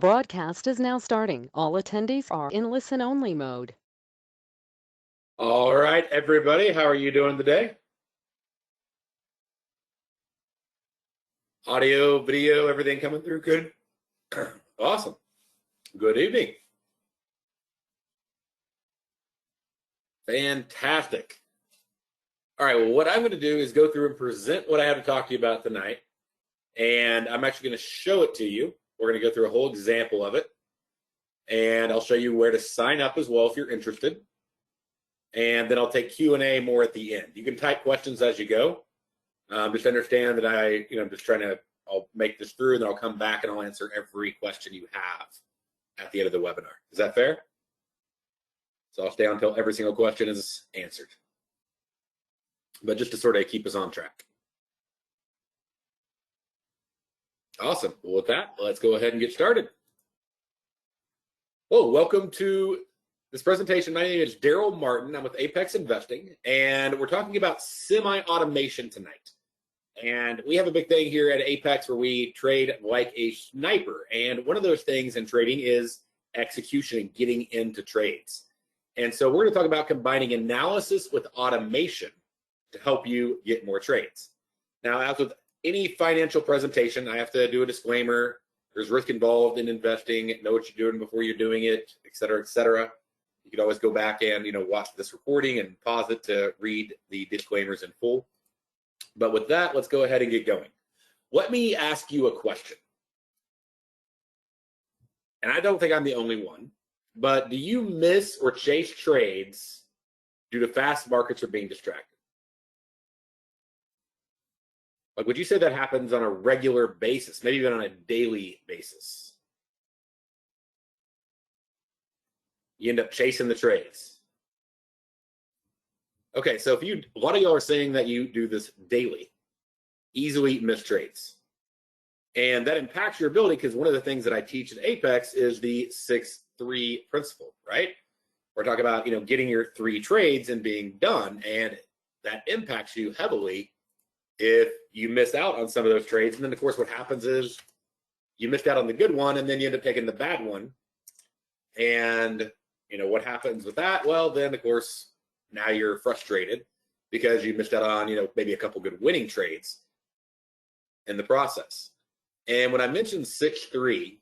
broadcast is now starting. All attendees are in listen-only mode. All right, everybody, how are you doing today? Audio, video, everything coming through good? Awesome. Good evening. Fantastic. All right, well, what I'm going to do is go through and present what I have to talk to you about tonight. And I'm actually going to show it to you. We're going to go through a whole example of it. And I'll show you where to sign up as well if you're interested. And then I'll take Q&A more at the end. You can type questions as you go. Just understand that I'm just I'll make this through and then I'll come back and I'll answer every question you have at the end of the webinar. Is that fair? So I'll stay on until every single question is answered. But just to sort of keep us on track. Awesome. Well, with that, let's go ahead and get started. Well, welcome to this presentation. My name is Daryl Martin. I'm with Apex Investing, and we're talking about semi-automation tonight. And we have a big thing here at Apex where we trade like a sniper. And one of those things in trading is execution and getting into trades. And so we're going to talk about combining analysis with automation to help you get more trades. Now, as with any financial presentation, I have to do a disclaimer. There's risk involved in investing. Know what you're doing before you're doing it, et cetera, et cetera. You can always go back and watch this recording and pause it to read the disclaimers in full. But with that, let's go ahead and get going. Let me ask you a question. And I don't think I'm the only one, but do you miss or chase trades due to fast markets or being distracted? Like, would you say that happens on a regular basis, maybe even on a daily basis? You end up chasing the trades. Okay, so a lot of y'all are saying that you do this daily, easily miss trades. And that impacts your ability because one of the things that I teach at Apex is the 6-3 principle, right? We're talking about, getting your 3 trades and being done, and that impacts you heavily if you miss out on some of those trades. And then, of course, what happens is you missed out on the good one, and then you end up taking the bad one. And, what happens with that? Well, then, of course, now you're frustrated because you missed out on, maybe a couple good winning trades in the process. And when I mentioned 6-3,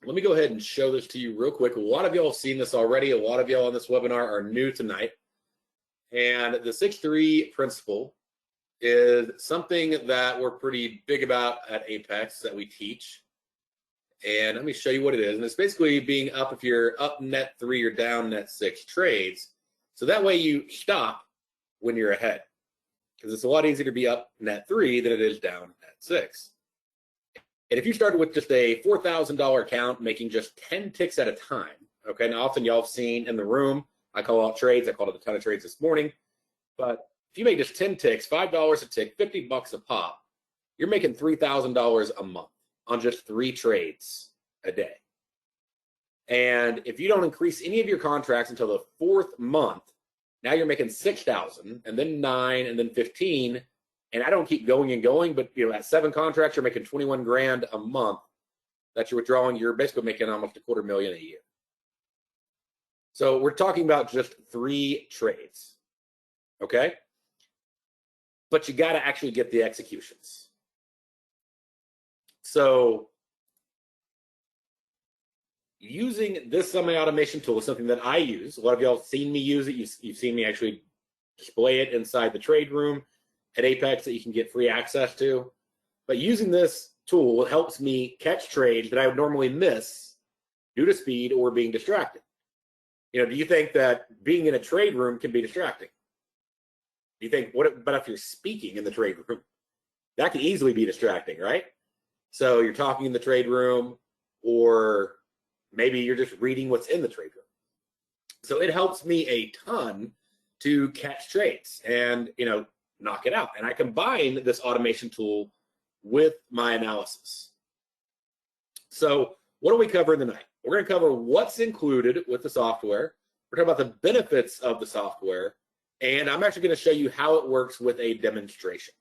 let me go ahead and show this to you real quick. A lot of y'all have seen this already. A lot of y'all on this webinar are new tonight. And the 6-3 principle is something that we're pretty big about at Apex that we teach. And let me show you what it is. And it's basically being up if you're up net 3 or down net 6 trades. So that way you stop when you're ahead. Because it's a lot easier to be up net 3 than it is down net 6. And if you started with just a $4,000 account making just 10 ticks at a time, okay, now often y'all have seen in the room, I call out trades, I called it a ton of trades this morning, but if you make just 10 ticks, $5 a tick, $50 a pop, you're making $3,000 a month on just 3 trades a day. And if you don't increase any of your contracts until the 4th month, now you're making $6,000 and then 9 and then 15. And I don't keep going and going, but at 7 contracts, you're making 21 grand a month that you're withdrawing. You're basically making almost $250,000 a year. So we're talking about just 3 trades, okay? But you got to actually get the executions. So using this semi-automation tool is something that I use. A lot of y'all have seen me use it. You've seen me actually display it inside the trade room at Apex that you can get free access to. But using this tool helps me catch trades that I would normally miss due to speed or being distracted. Do you think that being in a trade room can be distracting? Do you think, but if you're speaking in the trade room, that can easily be distracting, right? So you're talking in the trade room, or maybe you're just reading what's in the trade room. So it helps me a ton to catch trades and, knock it out. And I combine this automation tool with my analysis. So what do we cover in the night? We're going to cover what's included with the software. We're talking about the benefits of the software. And I'm actually going to show you how it works with a demonstration.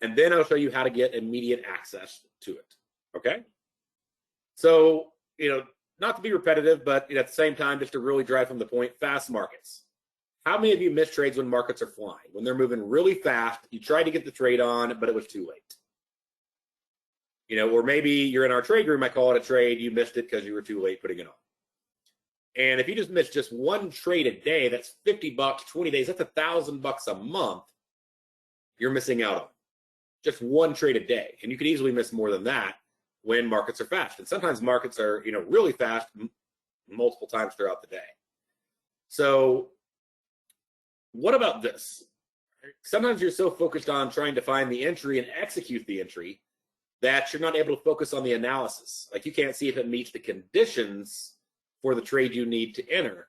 And then I'll show you how to get immediate access to it. Okay? So, not to be repetitive, but at the same time, just to really drive from the point, fast markets. How many of you miss trades when markets are flying? When they're moving really fast, you tried to get the trade on, but it was too late. Or maybe you're in our trade room, I call it a trade, you missed it because you were too late putting it on. And if you just miss just one trade a day, that's $50, 20 days, that's $1,000 a month you're missing out on. Just one trade a day. And you could easily miss more than that when markets are fast. And sometimes markets are, really fast multiple times throughout the day. So what about this? Sometimes you're so focused on trying to find the entry and execute the entry that you're not able to focus on the analysis. Like, you can't see if it meets the conditions for the trade you need to enter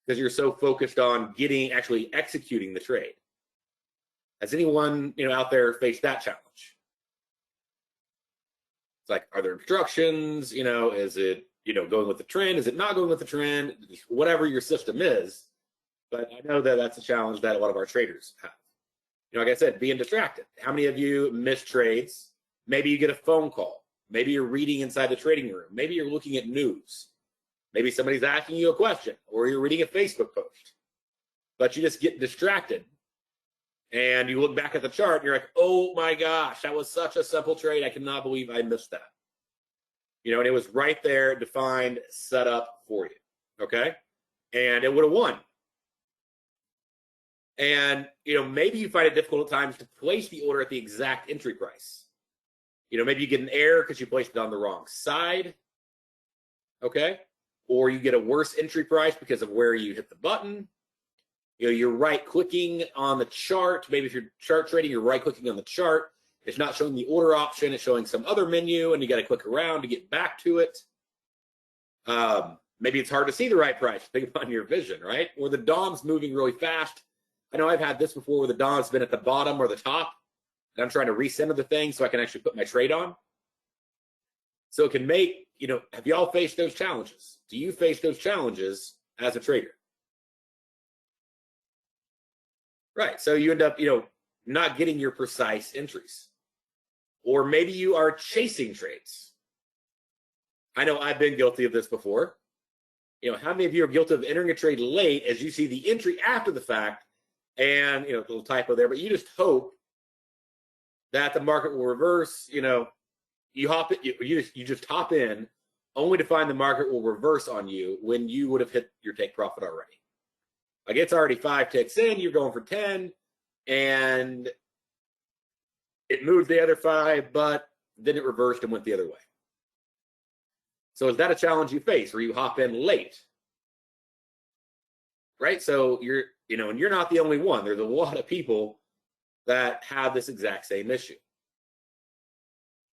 because you're so focused on actually executing the trade. Has anyone, out there faced that challenge? It's like, are there instructions? Is it, going with the trend? Is it not going with the trend? Whatever your system is. But I know that that's a challenge that a lot of our traders have. Like I said, being distracted. How many of you miss trades? Maybe you get a phone call. Maybe you're reading inside the trading room. Maybe you're looking at news. Maybe somebody's asking you a question, or you're reading a Facebook post. But you just get distracted. And you look back at the chart and you're like, oh my gosh, that was such a simple trade. I cannot believe I missed that. And it was right there, defined, set up for you. Okay? And it would have won. And, maybe you find it difficult at times to place the order at the exact entry price. Maybe you get an error because you placed it on the wrong side. Okay? Or you get a worse entry price because of where you hit the button. You're right-clicking on the chart. Maybe if you're chart trading, you're right-clicking on the chart. It's not showing the order option. It's showing some other menu, and you got to click around to get back to it. Maybe it's hard to see the right price, depending upon your vision, right? Or the DOM's moving really fast. I know I've had this before where the DOM's been at the bottom or the top, and I'm trying to recenter the thing so I can actually put my trade on. So it can make, have you all faced those challenges? Do you face those challenges as a trader? Right. So you end up, not getting your precise entries. Or maybe you are chasing trades. I know I've been guilty of this before. How many of you are guilty of entering a trade late as you see the entry after the fact and, a little typo there, but you just hope that the market will reverse, you hop it, you just hop in only to find the market will reverse on you when you would have hit your take profit already. Like, it's already 5 ticks in, you're going for 10, and it moved the other 5, but then it reversed and went the other way. So is that a challenge you face where you hop in late? Right? So you're, and you're not the only one. There's a lot of people that have this exact same issue.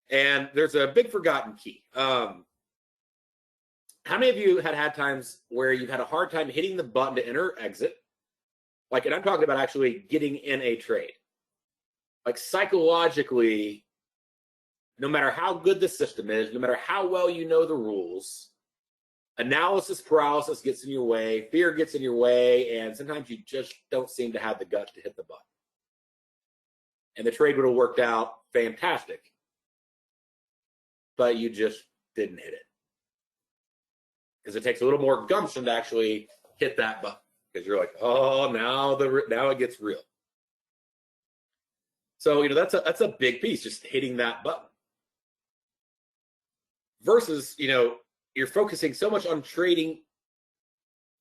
And there's a big forgotten key. How many of you had times where you've had a hard time hitting the button to enter or exit? Like, and I'm talking about actually getting in a trade. Like, psychologically, no matter how good the system is, no matter how well you know the rules, analysis paralysis gets in your way, fear gets in your way, and sometimes you just don't seem to have the guts to hit the button. And the trade would have worked out fantastic, but you just didn't hit it. Because it takes a little more gumption to actually hit that button. Because you're like, oh, now it gets real. So, that's a big piece, just hitting that button. Versus, you're focusing so much on trading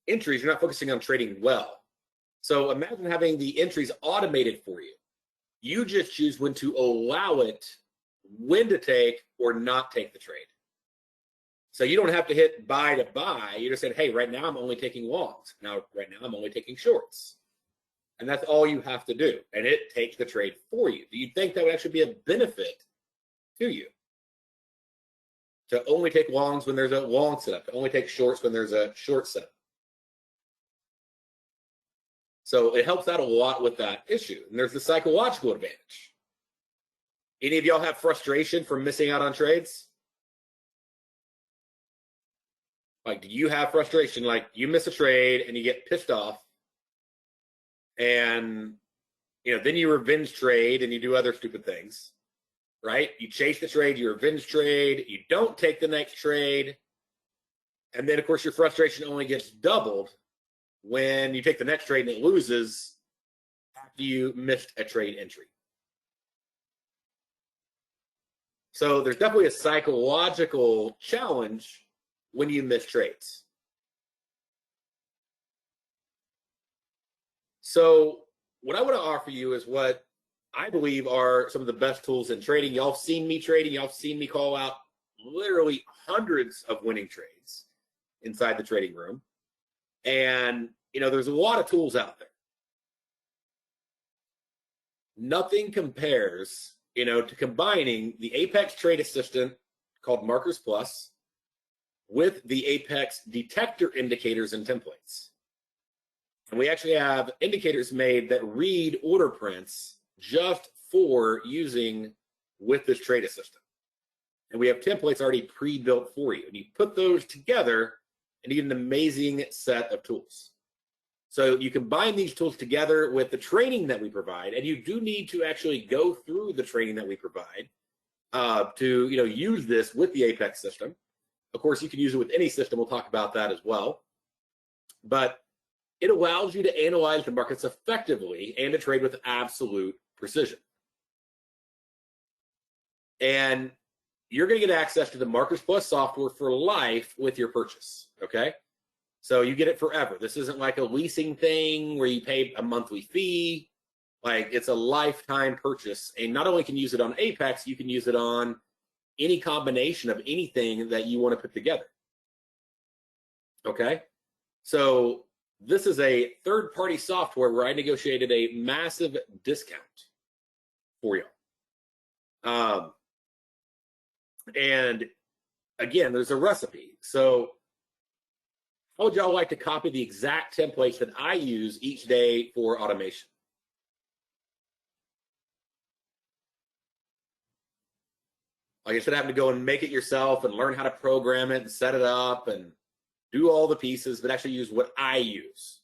entries, you're not focusing on trading well. So imagine having the entries automated for you. You just choose when to allow it, when to take or not take the trade. So you don't have to hit buy to buy. You're just saying, hey, right now I'm only taking longs. Now, right now I'm only taking shorts. And that's all you have to do. And it takes the trade for you. Do you think that would actually be a benefit to you? To only take longs when there's a long setup, to only take shorts when there's a short setup. So it helps out a lot with that issue. And there's the psychological advantage. Any of y'all have frustration from missing out on trades? Like, do you have frustration? Like, you miss a trade and you get pissed off, and then you revenge trade and you do other stupid things. right? You chase the trade, you revenge trade, you don't take the next trade. And then, of course, your frustration only gets doubled when you take the next trade and it loses after you missed a trade entry. So there's definitely a psychological challenge when you miss trades. So what I want to offer you is what I believe are some of the best tools in trading. Y'all have seen me trading. Y'all have seen me call out literally hundreds of winning trades inside the trading room. And, there's a lot of tools out there. Nothing compares, to combining the Apex Trade Assistant called Markers Plus with the Apex detector indicators and templates. And we actually have indicators made that read order prints just for using with this trade assistant. And we have templates already pre-built for you. And you put those together and you get an amazing set of tools. So you combine these tools together with the training that we provide, and you do need to actually go through the training that we provide to use this with the Apex system. Of course, you can use it with any system. We'll talk about that as well. But it allows you to analyze the markets effectively and to trade with absolute precision. And you're going to get access to the Markers Plus software for life with your purchase, okay? So you get it forever. This isn't like a leasing thing where you pay a monthly fee. Like, it's a lifetime purchase. And not only can you use it on Apex, you can use it on any combination of anything that you want to put together. Okay? So this is a third-party software where I negotiated a massive discount for you. And again, there's a recipe. So how would y'all like to copy the exact templates that I use each day for automation? Like, instead of having to go and make it yourself and learn how to program it and set it up and do all the pieces, but actually use what I use.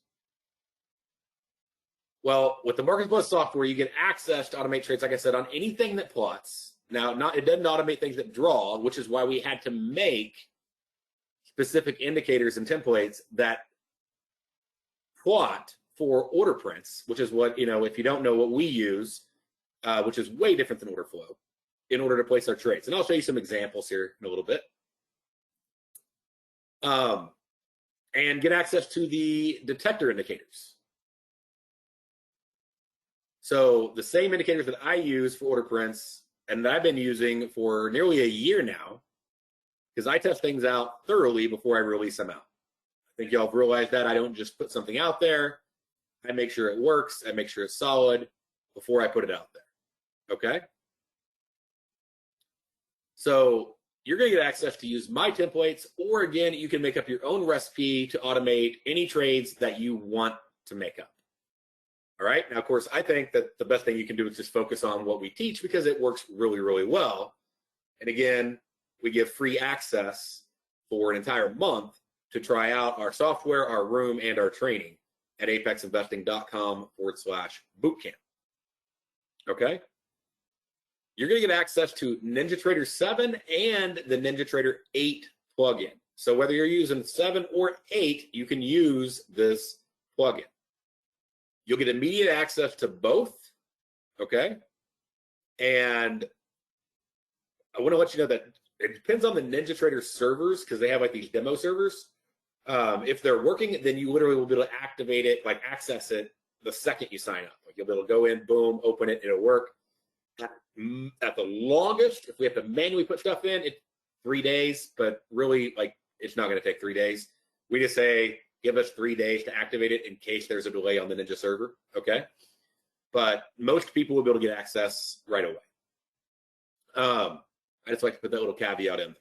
Well, with the Markets Plus software, you get access to automate trades, like I said, on anything that plots. Now, it doesn't automate things that draw, which is why we had to make specific indicators and templates that plot for order prints, which is what, if you don't know what we use, which is way different than order flow, in order to place our trades. And I'll show you some examples here in a little bit. And get access to the detector indicators. So the same indicators that I use for order prints and that I've been using for nearly a year now, because I test things out thoroughly before I release them out. I think y'all have realized that I don't just put something out there. I make sure it works. I make sure it's solid before I put it out there. Okay? So you're going to get access to use my templates, or again, you can make up your own recipe to automate any trades that you want to make up. All right. Now, of course, I think that the best thing you can do is just focus on what we teach because it works really, really well. And again, we give free access for an entire month to try out our software, our room, and our training at apexinvesting.com/bootcamp. Okay. You're going to get access to NinjaTrader 7 and the NinjaTrader 8 plugin. So whether you're using 7 or 8, you can use this plugin. You'll get immediate access to both, okay? And I want to let you know that it depends on the NinjaTrader servers because they have like these demo servers. If they're working, then you literally will be able to activate it, like access it the second you sign up. Like you'll be able to go in, boom, open it, it'll work. At the longest, if we have to manually put stuff in, it's 3 days, but really, like, it's not going to take 3 days. We just say, give us 3 days to activate it in case there's a delay on the Ninja server, okay? But most people will be able to get access right away. I just like to put that little caveat in there.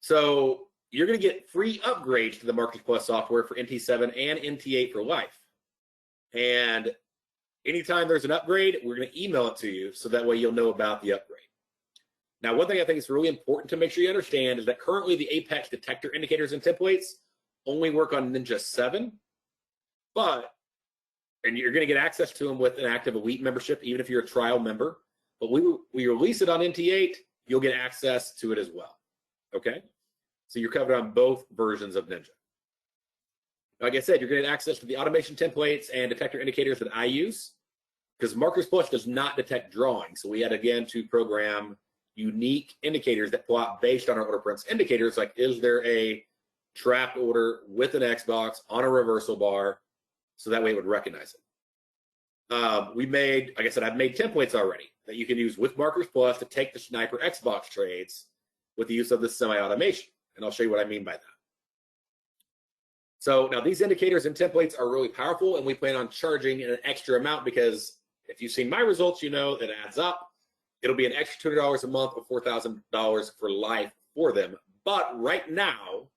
So you're going to get free upgrades to the Markets Plus software for NT7 and NT8 for life. And anytime there's an upgrade, we're going to email it to you so that way you'll know about the upgrade. Now, one thing I think is really important to make sure you understand is that currently the Apex detector indicators and templates only work on Ninja 7, and you're going to get access to them with an active elite membership, even if you're a trial member. but we release it on NT8, you'll get access to it as well. Okay? So you're covered on both versions of Ninja. Like I said, you're going to get access to the automation templates and detector indicators that I use, because Markers Plus does not detect drawing. So we had, again, to program unique indicators that plot based on our order prints indicators, like is there a trapped order with an Xbox on a reversal bar, so that way it would recognize it. We made, like I said, I've made templates already that you can use with Markers Plus to take the Sniper Xbox trades with the use of the semi-automation. And I'll show you what I mean by that. So now these indicators and templates are really powerful, and we plan on charging an extra amount because if you've seen my results, you know it adds up. It'll be an extra $200 a month or $4,000 for life for them. But right now,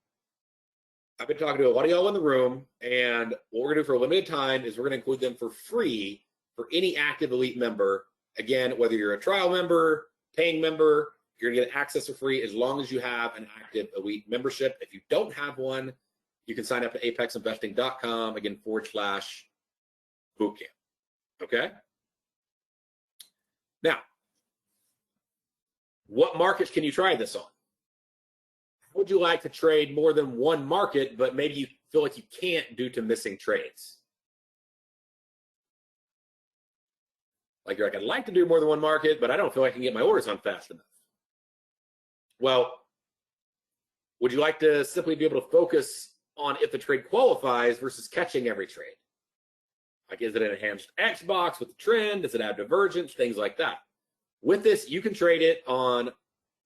I've been talking to a lot of y'all in the room, and what we're going to do for a limited time is we're going to include them for free for any active elite member. Again, whether you're a trial member, paying member, you're going to get access for free as long as you have an active elite membership. If you don't have one, you can sign up at apexinvesting.com, again, /bootcamp. Okay? Now, what markets can you try this on? Would you like to trade more than one market, but maybe you feel like you can't due to missing trades? Like you're like, I'd like to do more than one market, but I don't feel like I can get my orders on fast enough. Well, would you like to simply be able to focus on if the trade qualifies versus catching every trade? Like, is it an enhanced Xbox with the trend? Does it have divergence? Things like that. With this, you can trade it on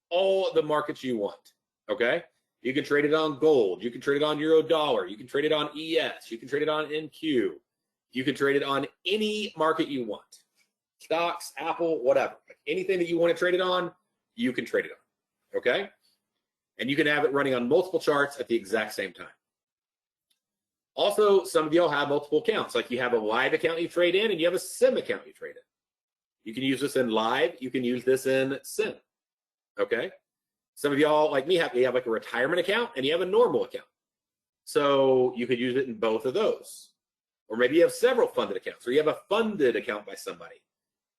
all the markets you want. Okay? You can trade it on gold. You can trade it on euro dollar. You can trade it on ES. You can trade it on NQ. You can trade it on any market you want. Stocks, Apple, whatever. Like anything that you want to trade it on, you can trade it on. Okay? And you can have it running on multiple charts at the exact same time. Also, some of y'all have multiple accounts. Like you have a live account you trade in and you have a sim account you trade in. You can use this in live. You can use this in sim. Okay? Some of y'all, like me, have like a retirement account and you have a normal account. So you could use it in both of those. Or maybe you have several funded accounts, or you have a funded account by somebody,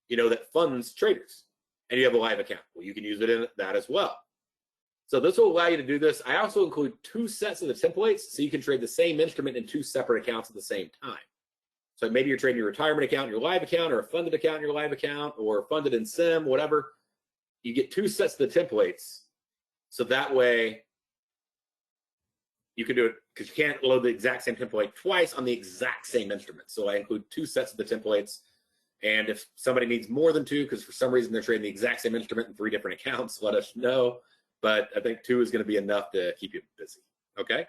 you know, that funds traders, and you have a live account. Well, you can use it in that as well. So this will allow you to do this. I also include 2 sets of the templates, so you can trade the same instrument in 2 separate accounts at the same time. So maybe you're trading your retirement account in your live account, or a funded account in your live account, or funded in sim, whatever. You get 2 sets of the templates, so that way you can do it, because you can't load the exact same template twice on the exact same instrument. So I include 2 sets of the templates, and if somebody needs more than 2, because for some reason they're trading the exact same instrument in 3 different accounts, let us know. But I think 2 is going to be enough to keep you busy. Okay.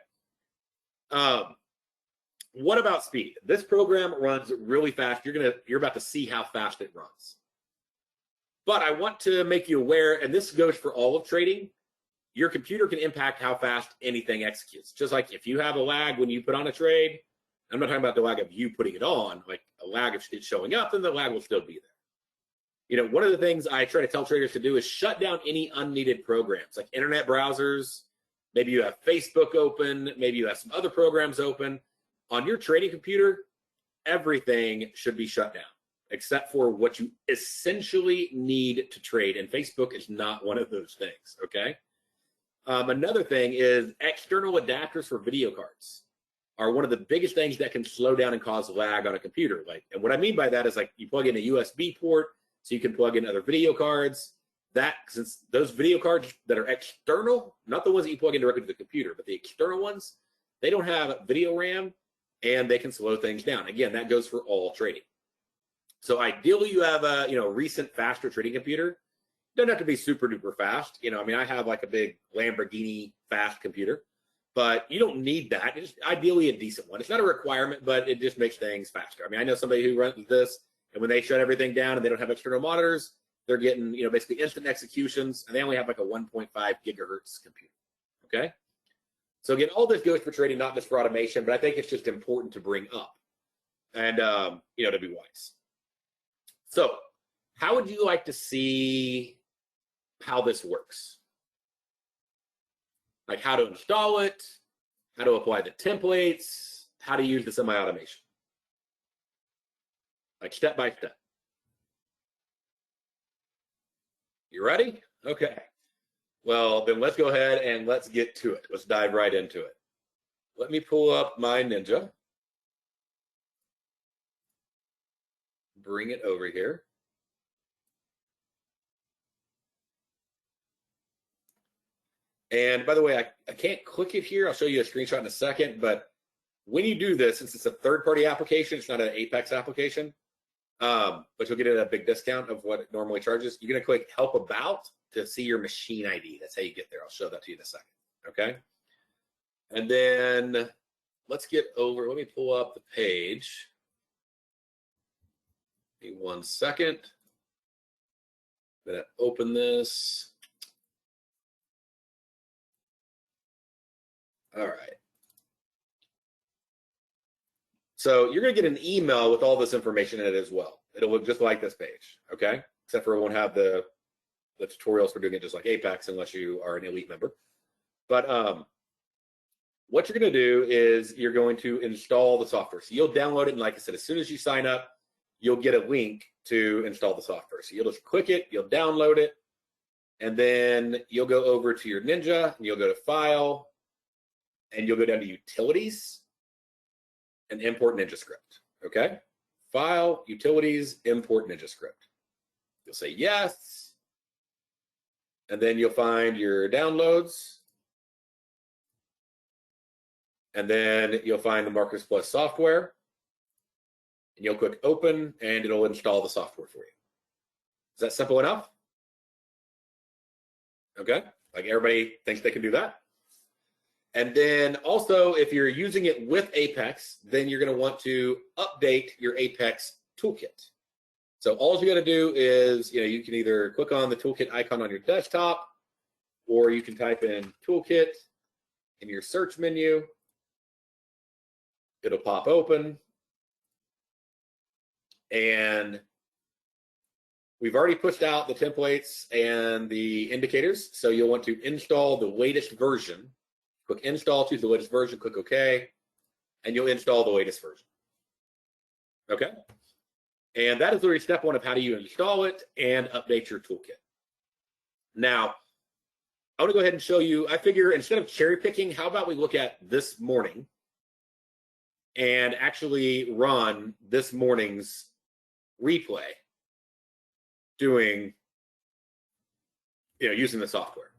What about speed? This program runs really fast. You're about to see how fast it runs. But I want to make you aware, and this goes for all of trading, your computer can impact how fast anything executes. Just like if you have a lag when you put on a trade, I'm not talking about the lag of you putting it on, like a lag of it showing up, then the lag will still be there. You know, one of the things I try to tell traders to do is shut down any unneeded programs, like internet browsers. Maybe you have Facebook open, maybe you have some other programs open. On your trading computer, everything should be shut down, except for what you essentially need to trade. And Facebook is not one of those things, okay? Another thing is external adapters for video cards are one of the biggest things that can slow down and cause lag on a computer. Like, and what I mean by that is like you plug in a USB port so you can plug in other video cards. That, since those video cards that are external, not the ones that you plug in directly to the computer, but the external ones, they don't have video RAM and they can slow things down. Again, that goes for all trading. So ideally you have a, recent faster trading computer. Doesn't have to be super duper fast. I mean, I have like a big Lamborghini fast computer, but you don't need that. It's ideally a decent one. It's not a requirement, but it just makes things faster. I mean, I know somebody who runs this, and when they shut everything down and they don't have external monitors, they're getting, basically instant executions, and they only have like a 1.5 gigahertz computer. Okay. So again, all this goes for trading, not just for automation, but I think it's just important to bring up and, to be wise. So how would you like to see how this works? Like how to install it, how to apply the templates, how to use the semi-automation. Like step by step. You ready? Okay. Well, then let's go ahead and let's get to it. Let's dive right into it. Let me pull up my Ninja. Bring it over here. And by the way, I can't click it here. I'll show you a screenshot in a second. But when you do this, since it's a third-party application, it's not an Apex application, but you'll get a big discount of what it normally charges. You're going to click Help About to see your machine ID. That's how you get there. I'll show that to you in a second. Okay. And then let's get over. Let me pull up the page. Give me 1 second. I'm going to open this. All right. So you're going to get an email with all this information in it as well. It'll look just like this page, okay? Except for it won't have the tutorials for doing it just like Apex unless you are an elite member. But what you're going to do is you're going to install the software. So you'll download it, and like I said, as soon as you sign up, you'll get a link to install the software. So you'll just click it, you'll download it, and then you'll go over to your Ninja, and you'll go to File, and you'll go down to Utilities, and import NinjaScript, okay? File, Utilities, import NinjaScript. You'll say yes, and then you'll find your downloads, and then you'll find the Marcus Plus software, and you'll click Open, and it'll install the software for you. Is that simple enough? Okay, like everybody thinks they can do that? And then also, if you're using it with Apex, then you're going to want to update your Apex toolkit. So all you got to do is, you can either click on the toolkit icon on your desktop, or you can type in toolkit in your search menu. It'll pop open. And we've already pushed out the templates and the indicators. So you'll want to install the latest version. Click Install, choose the latest version, click OK, and you'll install the latest version. Okay? And that is literally step one of how do you install it and update your toolkit. Now, I want to go ahead and show you, I figure instead of cherry picking, how about we look at this morning and actually run this morning's replay doing, using the software.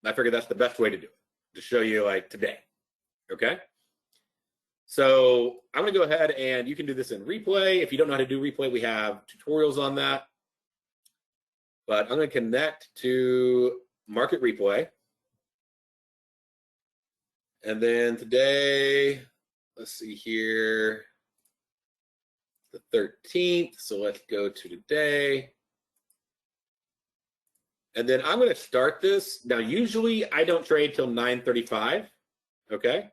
I figured that's the best way to do it, to show you like today, okay? So I'm gonna go ahead and you can do this in replay. If you don't know how to do replay, we have tutorials on that. But I'm gonna connect to Market Replay. And then today, let's see here, the 13th. So let's go to today. And then I'm going to start this. Now, usually I don't trade till 9:35, okay?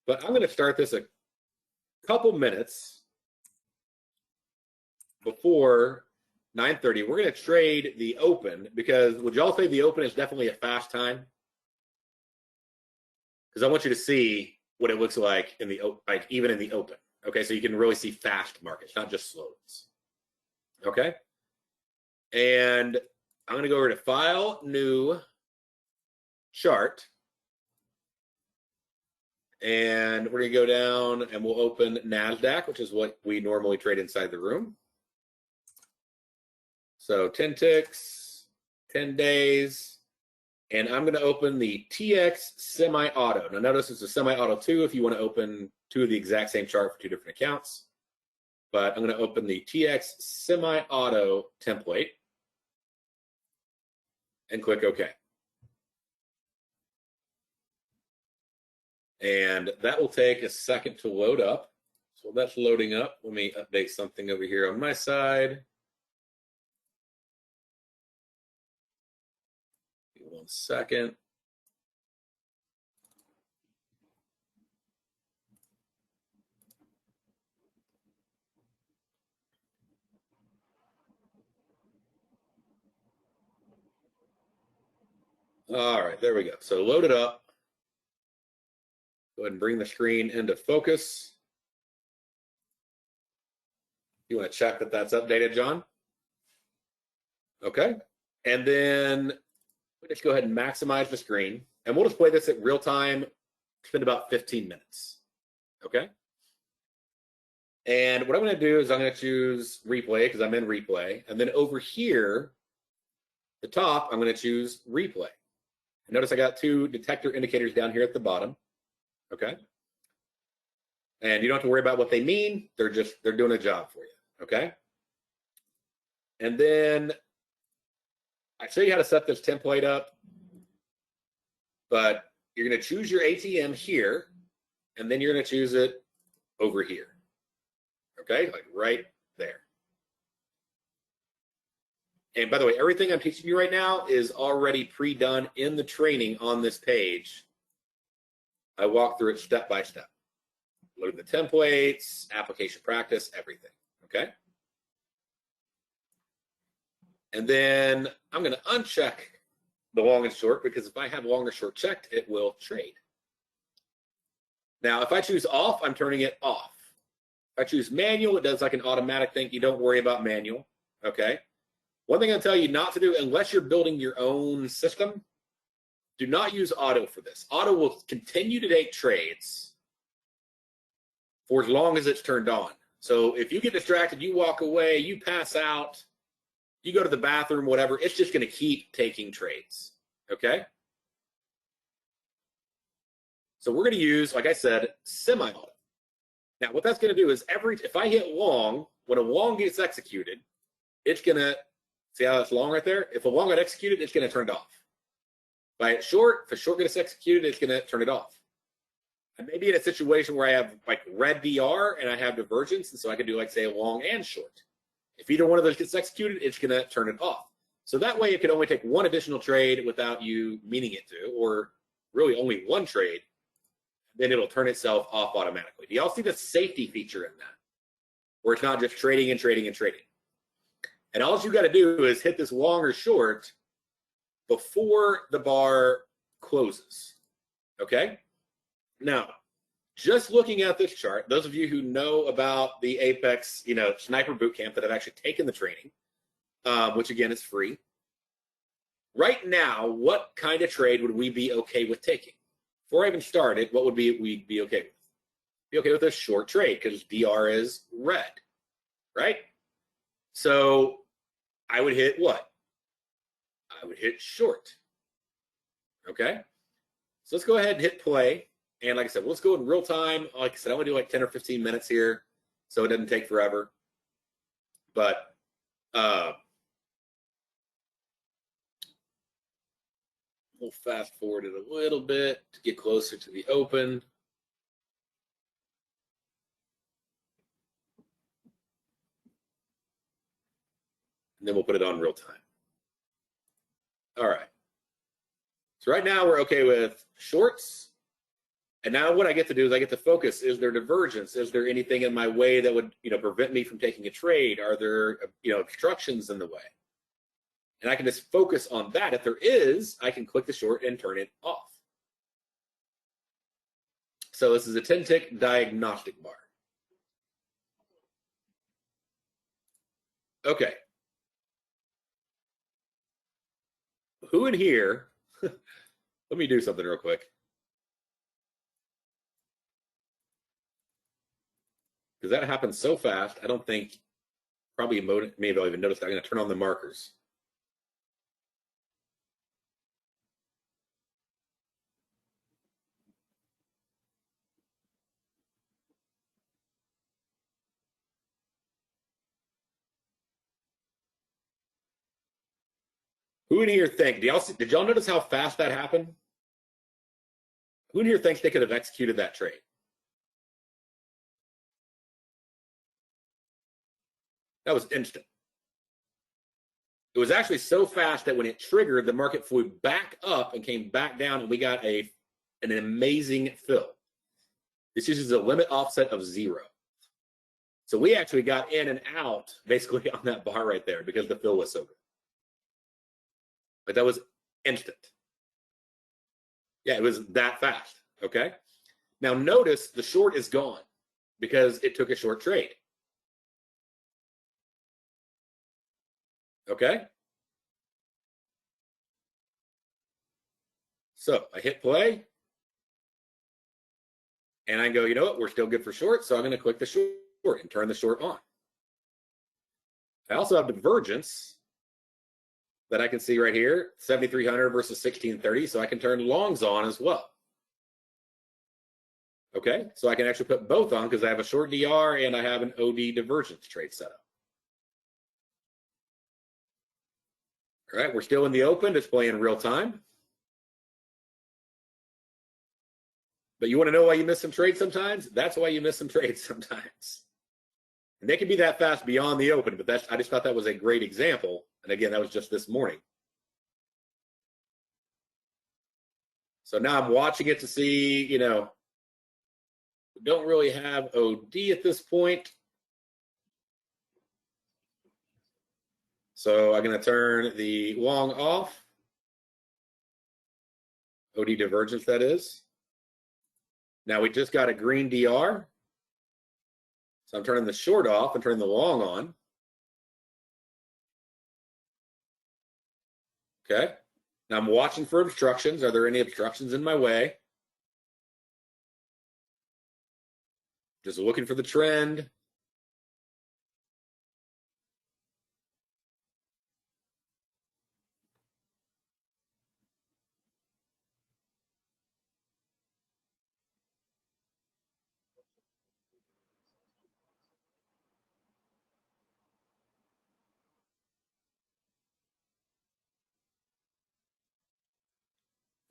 But I'm going to start this a couple minutes before 9:30. We're going to trade the open because would y'all say the open is definitely a fast time? Because I want you to see what it looks like in the even in the open. Okay, so you can really see fast markets, not just slow ones. Okay, and I'm going to go over to File, New, Chart, and we're going to go down and we'll open NASDAQ, which is what we normally trade inside the room. So 10 ticks, 10 days, and I'm going to open the TX SemiAuto. Now notice it's a SemiAuto 2 if you want to open two of the exact same chart for two different accounts. But I'm going to open the TX SemiAuto template and click OK. And that will take a second to load up. So that's loading up. Let me update something over here on my side. 1 second. All right, there we go. So load it up. Go ahead and bring the screen into focus. You want to check that that's updated, John? Okay, And then we just go ahead and maximize the screen. And we'll just play this at real time, spend about 15 minutes. Okay? And what I'm going to do is I'm going to choose replay because I'm in replay. And then over here, the top, I'm going to choose replay. And notice I got 2 detector indicators down here at the bottom. Okay? And you don't have to worry about what they mean. They're doing a job for you. Okay? And then I show you how to set this template up, but you're going to choose your ATM here, and then you're going to choose it over here. Okay, like right there. And by the way, everything I'm teaching you right now is already pre-done in the training on this page. I walk through it step by step. Load the templates, application practice, everything. Okay. And then I'm going to uncheck the long and short because if I have long or short checked, it will trade. Now, if I choose off, I'm turning it off. If I choose manual, it does like an automatic thing. You don't worry about manual. Okay. One thing I'll tell you not to do, unless you're building your own system, do not use auto for this. Auto will continue to take trades for as long as it's turned on. So if you get distracted, you walk away, you pass out, you go to the bathroom, whatever, it's just going to keep taking trades. Okay? So we're going to use, like I said, SemiAuto. Now, what that's going to do is if I hit long, when a long gets executed, it's going to, see how that's long right there? If a long got executed, it's going to turn it off. If I hit short, if a short gets executed, it's going to turn it off. I may be in a situation where I have like red DR and I have divergence, and so I can do like say long and short. If either one of those gets executed, it's going to turn it off. So that way it could only take one additional trade without you meaning it to, or really only one trade, then it'll turn itself off automatically. Do y'all see the safety feature in that? Where it's not just trading and trading and trading. And all you got to do is hit this long or short before the bar closes. Okay? Now, just looking at this chart, those of you who know about the Apex, sniper boot camp that have actually taken the training, which again is free. Right now, what kind of trade would we be okay with taking? Before I even started, what would we be okay with? Be okay with a short trade because DR is red, right? So I would hit what? I would hit short. Okay? So let's go ahead and hit play. And like I said, let's go in real time. Like I said, I'm going to do like 10 or 15 minutes here so it doesn't take forever. But we'll fast forward it a little bit to get closer to the open. And then we'll put it on real time. All right. So right now we're okay with shorts. And now what I get to do is I get to focus. Is there divergence? Is there anything in my way that would, prevent me from taking a trade? Are there, obstructions in the way? And I can just focus on that. If there is, I can click the short and turn it off. So this is a 10-tick diagnostic bar. Okay. Who in here, let me do something real quick. Because that happens so fast, I don't think, probably maybe I'll even notice that. I'm going to turn on the markers. Who in here did y'all notice how fast that happened? Who in here thinks they could have executed that trade? That was instant. It was actually so fast that when it triggered, the market flew back up and came back down, and we got an amazing fill. This uses a limit offset of 0. So we actually got in and out basically on that bar right there because the fill was so good. But that was instant. Yeah, it was that fast. Okay. Now notice the short is gone because it took a short trade. Okay. So I hit play, and I go, you know what, we're still good for short, so I'm going to click the short and turn the short on. I also have divergence that I can see right here, 7,300 versus 1630, so I can turn longs on as well. Okay, so I can actually put both on because I have a short DR and I have an OD divergence trade set up. All right, we're still in the open, display in real time. But you want to know why you miss some trades sometimes? That's why you miss some trades sometimes. And they can be that fast beyond the open, but I just thought that was a great example. And again, that was just this morning. So now I'm watching it to see, you know, we don't really have OD at this point. So I'm going to turn the long off. OD divergence, that is. Now we just got a green DR. So I'm turning the short off and turning the long on. Okay. Now I'm watching for obstructions. Are there any obstructions in my way? Just looking for the trend.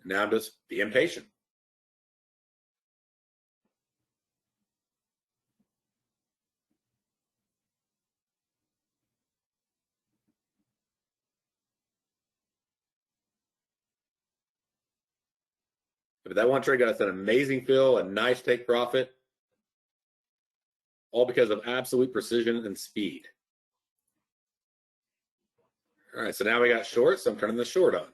Now I'm just being patient. But that one trade got us an amazing fill, a nice take profit, all because of absolute precision and speed. All right, so now we got short, so I'm turning the short on.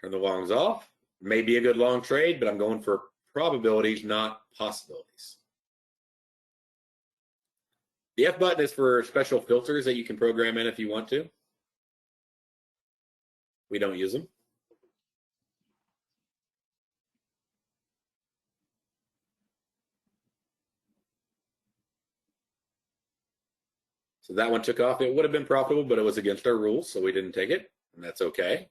Turn the longs off. May be a good long trade, but I'm going for probabilities, not possibilities. The F button is for special filters that you can program in if you want to. We don't use them. So that one took off. It would have been profitable, but it was against our rules, so we didn't take it, and that's okay.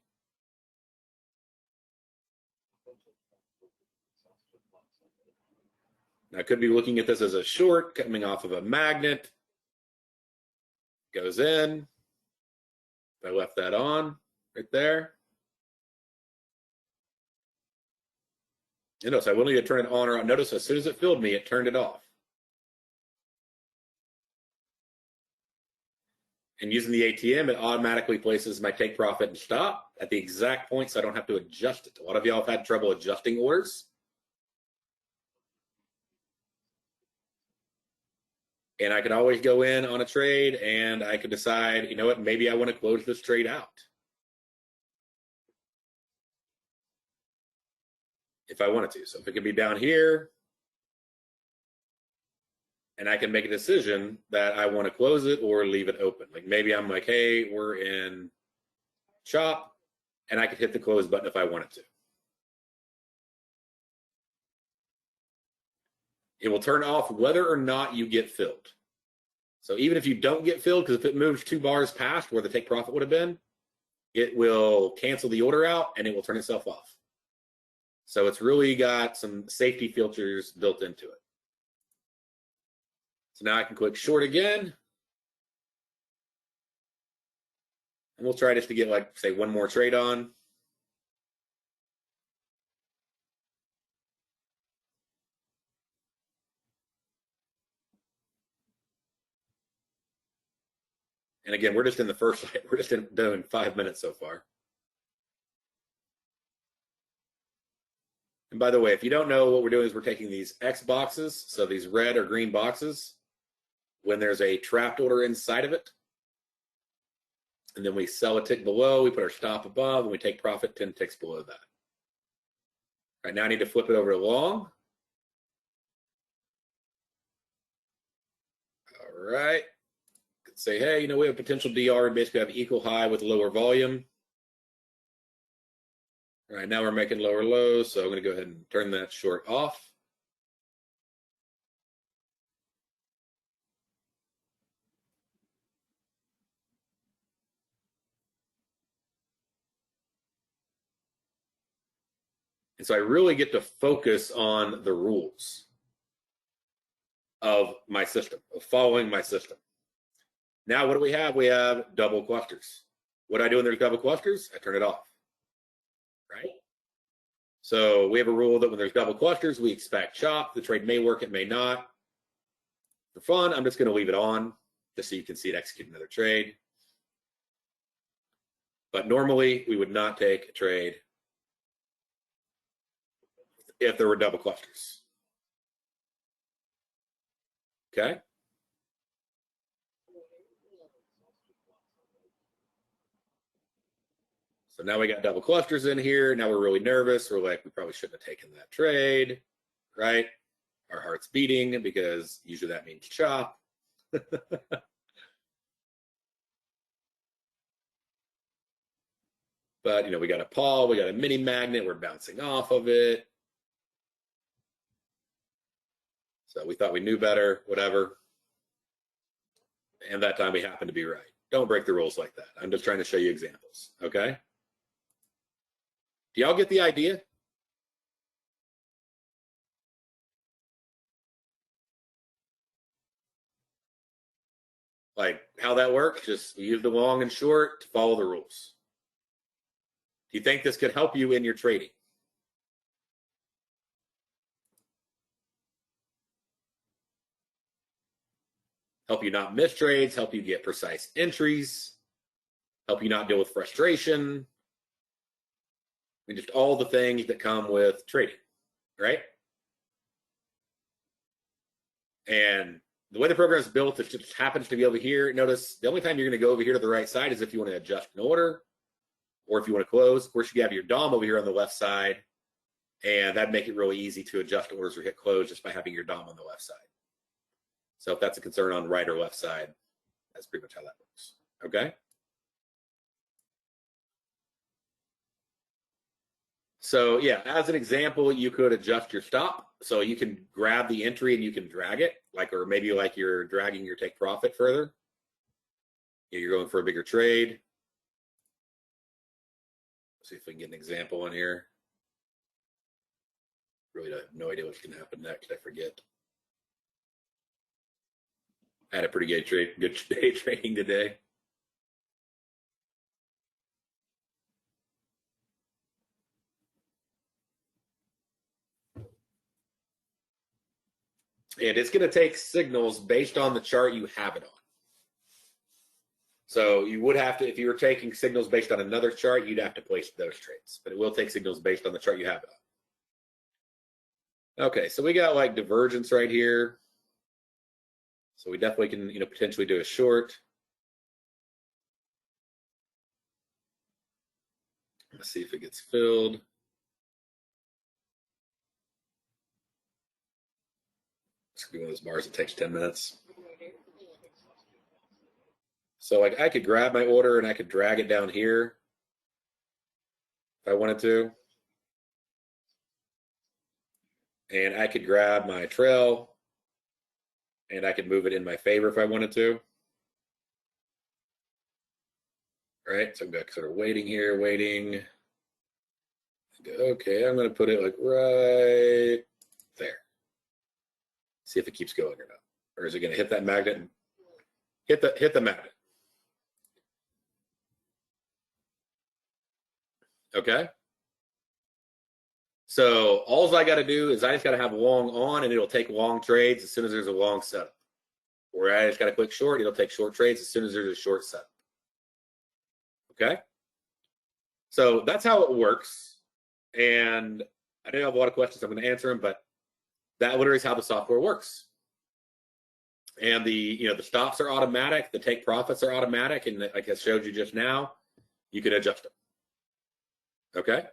Now, I could be looking at this as a short coming off of a magnet. Goes in. I left that on right there. You notice I will need to turn it on or off. Notice as soon as it filled me, it turned it off. And using the ATM, it automatically places my take profit and stop at the exact point so I don't have to adjust it. A lot of y'all have had trouble adjusting orders. And I can always go in on a trade and I can decide, you know what, maybe I want to close this trade out. If I wanted to. So if it could be down here, and I can make a decision that I want to close it or leave it open. Like maybe I'm like, hey, we're in chop, and I could hit the close button if I wanted to. It will turn off whether or not you get filled. So even if you don't get filled, because if it moves 2 bars past where the take profit would have been, it will cancel the order out and it will turn itself off. So it's really got some safety filters built into it. So now I can click short again. And we'll try just to get, like, say, one more trade on. And again, we're just in the first, we're just doing 5 minutes so far. And by the way, if you don't know, what we're doing is we're taking these X boxes, so these red or green boxes, when there's a trapped order inside of it, and then we sell a tick below, we put our stop above, and we take profit 10 ticks below that. All right, now I need to flip it over to long. All right, say, hey, you know, we have potential DR and basically have equal high with lower volume. All right, now we're making lower lows, so I'm going to go ahead and turn that short off. And so I really get to focus on the rules of my system, of following my system. Now, what do we have? We have double clusters. What do I do when there's double clusters? I turn it off, right? So we have a rule that when there's double clusters, we expect chop. The trade may work, it may not. For fun, I'm just going to leave it on just so you can see it execute another trade. But normally, we would not take a trade if there were double clusters. Okay? So now we got double clusters in here. Now we're really nervous. We're like, we probably shouldn't have taken that trade, right? Our heart's beating because usually that means chop. But, you know, we got a Paul, we got a mini magnet, we're bouncing off of it. So we thought we knew better, whatever. And that time we happened to be right. Don't break the rules like that. I'm just trying to show you examples, okay? Do y'all get the idea? Like how that works? Just use the long and short to follow the rules. Do you think this could help you in your trading? Help you not miss trades, help you get precise entries, help you not deal with frustration. I mean, just all the things that come with trading, right? And the way the program is built, it just happens to be over here. Notice the only time you're going to go over here to the right side is if you want to adjust an order or if you want to close. Of course, you have your DOM over here on the left side, and that'd make it really easy to adjust orders or hit close just by having your DOM on the left side. So if that's a concern on right or left side, that's pretty much how that works, okay? So yeah, as an example, you could adjust your stop. So you can grab the entry and you can drag it, like, or maybe like you're dragging your take profit further. You're going for a bigger trade. Let's see if we can get an example on here. Really have no idea what's going to happen next. I forget. I had a pretty good day trading today. And it's going to take signals based on the chart you have it on. So you would have to, if you were taking signals based on another chart, you'd have to place those trades. But it will take signals based on the chart you have it on. Okay, so we got like divergence right here. So we definitely can, you know, potentially do a short. Let's see if it gets filled. It's gonna be one of those bars that takes 10 minutes. So like I could grab my order and I could drag it down here if I wanted to. And I could grab my trail and I could move it in my favor if I wanted to. Right, so I'm sort of waiting here, waiting. Okay, I'm gonna put it like right there. See if it keeps going or not. Or is it gonna hit that magnet and hit the magnet? Okay. So all I got to do is I just got to have long on, and it'll take long trades as soon as there's a long setup. Or I just got to click short, it'll take short trades as soon as there's a short setup. Okay. So that's how it works. And I know I have a lot of questions. I'm going to answer them, but that literally is how the software works. And the stops are automatic, the take profits are automatic, and like I showed you just now, you can adjust them. Okay.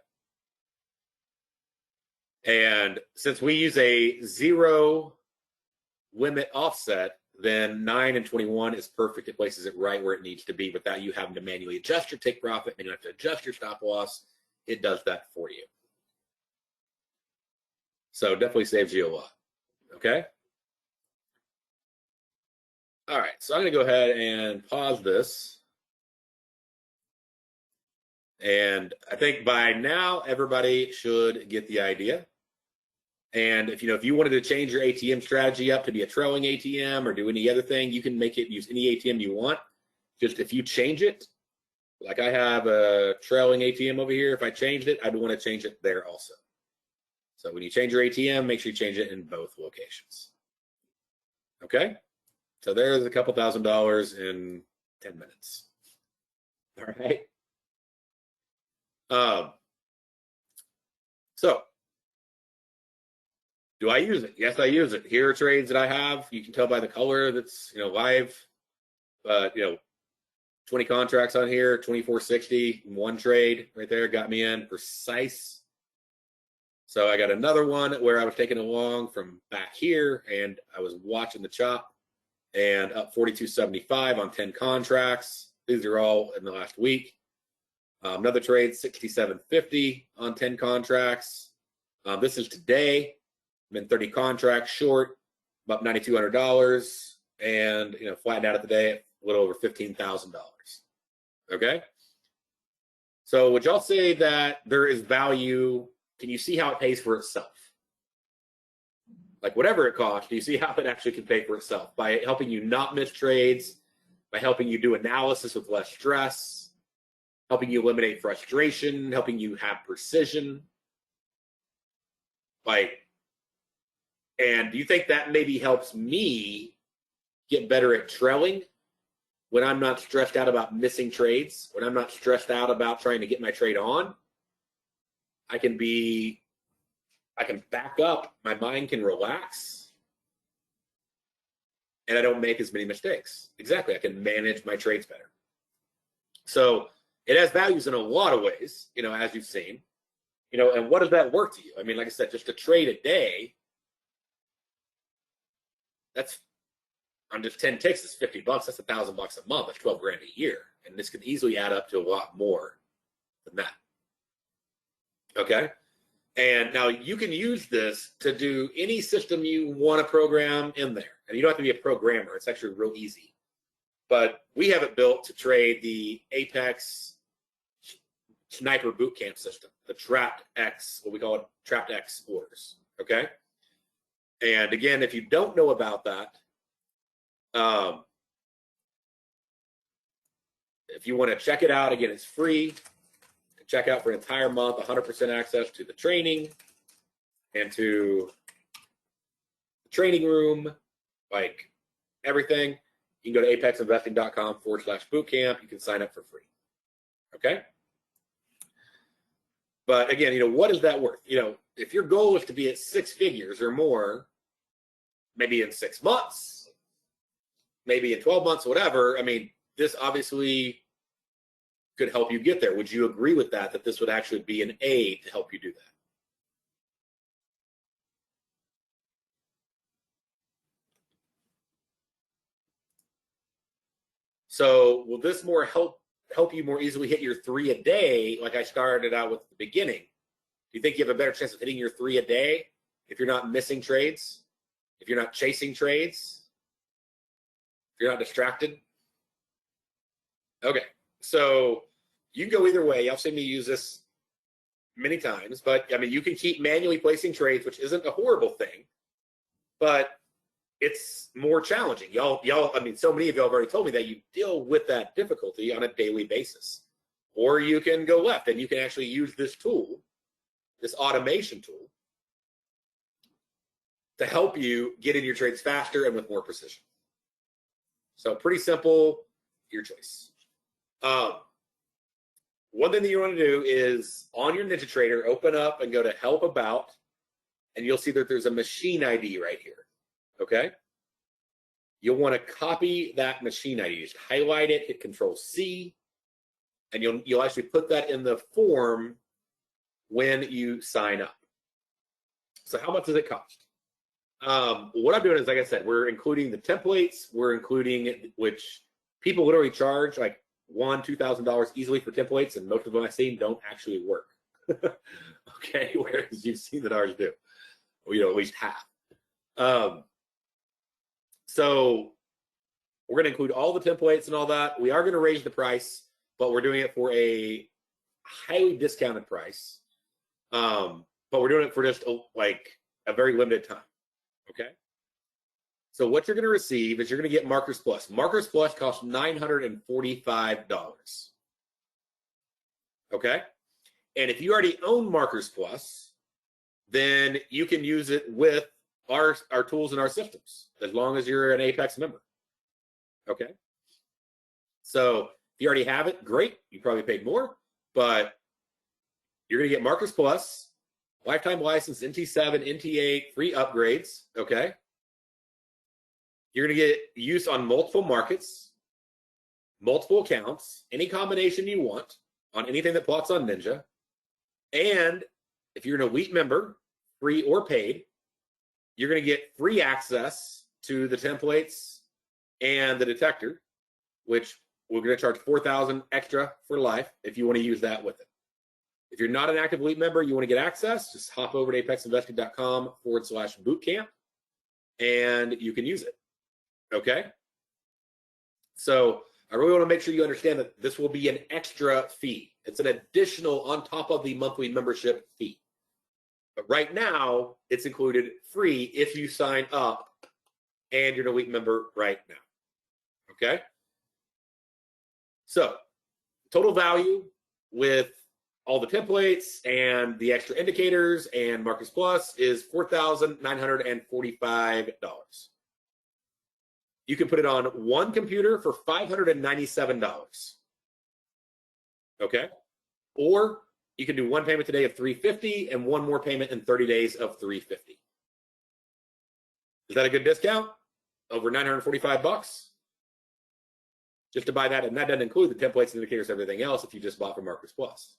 And since we use a zero limit offset, then 9 and 21 is perfect. It places it right where it needs to be without you having to manually adjust your take profit, and you have to adjust your stop loss. It does that for you. So definitely saves you a lot. Okay. All right. So I'm going to go ahead and pause this. And I think by now everybody should get the idea. And if you wanted to change your ATM strategy up to be a trailing ATM or do any other thing, you can make it use any ATM you want. Just if you change it, like I have a trailing ATM over here, if I changed it, I'd want to change it there also. So when you change your ATM, make sure you change it in both locations. Okay? So there's a couple $1,000s in 10 minutes. All right. So do I use it? Yes, I use it. Here are trades that I have. You can tell by the color that's live. 20 contracts on here, 2460, one trade right there got me in precise. So I got another one where I was taking along from back here and I was watching the chop and up 42.75 on 10 contracts. These are all in the last week. Another trade, 67.50 on 10 contracts. This is today. I'm in 30 contracts short, about $9,200, and flattened out of the day at a little over $15,000. Okay. So would y'all say that there is value? Can you see how it pays for itself? Like whatever it costs, do you see how it actually can pay for itself by helping you not miss trades, by helping you do analysis with less stress, helping you eliminate frustration, helping you have precision? And do you think that maybe helps me get better at trailing when I'm not stressed out about missing trades, when I'm not stressed out about trying to get my trade on? I can back up, my mind can relax, and I don't make as many mistakes. Exactly, I can manage my trades better. So it has values in a lot of ways, as you've seen. And what does that work to you? I mean, like I said, just a trade a day, that's on just 10 ticks, it's $50. That's $1,000 a month. That's 12 grand a year. And this could easily add up to a lot more than that. Okay. And now you can use this to do any system you want to program in there. And you don't have to be a programmer. It's actually real easy. But we have it built to trade the Apex Sniper Bootcamp system, the Trapped X, what we call it, Trapped X orders. Okay. And again, if you don't know about that, if you want to check it out, again, it's free. Check out for an entire month, 100% access to the training and to the training room, like everything. You can go to apexinvesting.com/bootcamp. You can sign up for free. Okay. But again, what is that worth? If your goal is to be at 6 figures or more, maybe in 6 months, maybe in 12 months, whatever, I mean, this obviously could help you get there. Would you agree with that this would actually be an aid to help you do that? So will this help you more easily hit your 3 a day like I started out with at the beginning? Do you think you have a better chance of hitting your 3 a day if you're not missing trades, if you're not chasing trades, if you're not distracted? Okay, so you can go either way. I've seen me use this many times, but I mean, you can keep manually placing trades, which isn't a horrible thing, but it's more challenging. Y'all, I mean, so many of y'all have already told me that you deal with that difficulty on a daily basis. Or you can go left and you can actually use this tool, this automation tool, to help you get in your trades faster and with more precision. So pretty simple, your choice. One thing that you want to do is on your NinjaTrader, open up and go to Help About, and you'll see that there's a machine ID right here. Okay? You'll want to copy that machine ID. Just highlight it, hit Control-C, and you'll actually put that in the form when you sign up. So how much does it cost? What I'm doing is, like I said, we're including the templates. We're including, which people literally charge like $1,000-$2,000 easily for templates, and most of them I've seen don't actually work. Okay, whereas you've seen that ours do, or, at least half. So we're going to include all the templates and all that. We are going to raise the price, but we're doing it for a highly discounted price. But we're doing it for just like a very limited time. Okay. So what you're going to receive is you're going to get Markers Plus. Markers Plus costs $945. Okay. And if you already own Markers Plus, then you can use it with our tools and our systems, as long as you're an Apex member. Okay. So if you already have it, great. You probably paid more, but you're going to get Markers Plus, lifetime license, NT7, NT8, free upgrades. Okay. You're going to get use on multiple markets, multiple accounts, any combination you want on anything that plots on Ninja. And if you're an elite member, free or paid, you're going to get free access to the templates and the detector, which we're going to charge $4,000 extra for life if you want to use that with it. If you're not an active elite member, you want to get access, just hop over to apexinvesting.com/bootcamp and you can use it. Okay? So I really want to make sure you understand that this will be an extra fee. It's an additional on top of the monthly membership fee. But right now, it's included free if you sign up and you're an elite member right now. Okay? So total value with all the templates and the extra indicators and Markers Plus is $4,945. You can put it on one computer for $597. Okay? Or you can do one payment today of $350 and one more payment in 30 days of $350. Is that a good discount? Over $945 just to buy that, and that doesn't include the templates and indicators and everything else if you just bought from Markers Plus.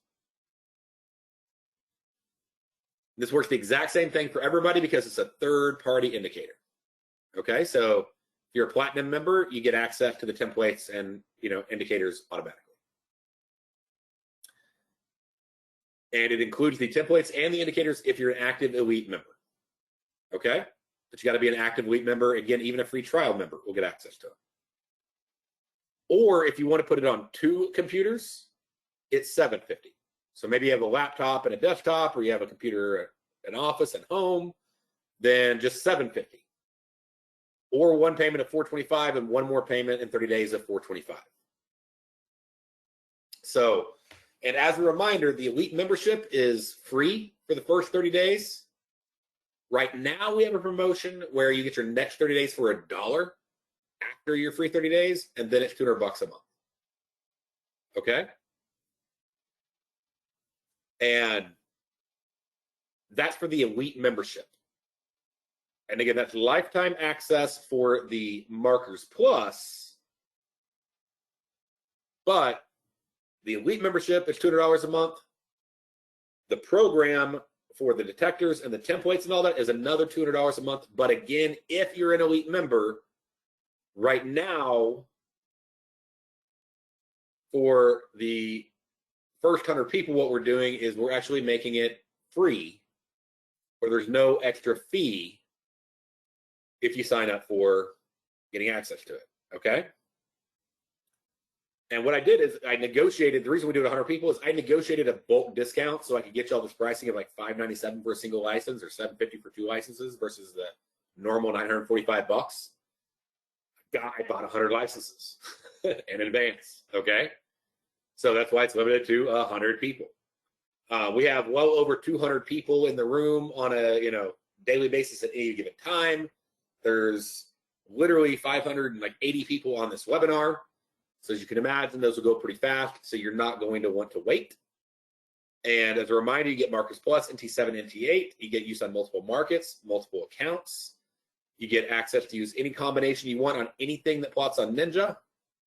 This works the exact same thing for everybody because it's a third-party indicator. Okay, so if you're a platinum member, you get access to the templates and indicators automatically. And it includes the templates and the indicators if you're an active elite member. Okay, but you got to be an active elite member. Again, even a free trial member will get access to it. Or if you want to put it on two computers, it's $750. So maybe you have a laptop and a desktop, or you have a computer, an office and home, then just $750. Or one payment of $425 and one more payment in 30 days of $425. So, and as a reminder, the elite membership is free for the first 30 days. Right now, we have a promotion where you get your next 30 days for $1 after your free 30 days, and then it's $200 a month. Okay? And that's for the elite membership. And again, that's lifetime access for the Markers Plus. But the elite membership is $200 a month. The program for the detectors and the templates and all that is another $200 a month. But again, if you're an elite member, right now, for the first 100 people, what we're doing is we're actually making it free, where there's no extra fee if you sign up for getting access to it. Okay? And what I did is I negotiated, the reason we do it 100 people is I negotiated a bulk discount so I could get you all this pricing of like $597 for a single license or $750 for 2 licenses versus the normal $945. I bought 100 licenses in advance. Okay? So that's why it's limited to 100 people. We have well over 200 people in the room on a daily basis at any given time. There's literally 580 people on this webinar. So as you can imagine, those will go pretty fast. So you're not going to want to wait. And as a reminder, you get Markers Plus, NT7, NT8. You get use on multiple markets, multiple accounts. You get access to use any combination you want on anything that plots on Ninja.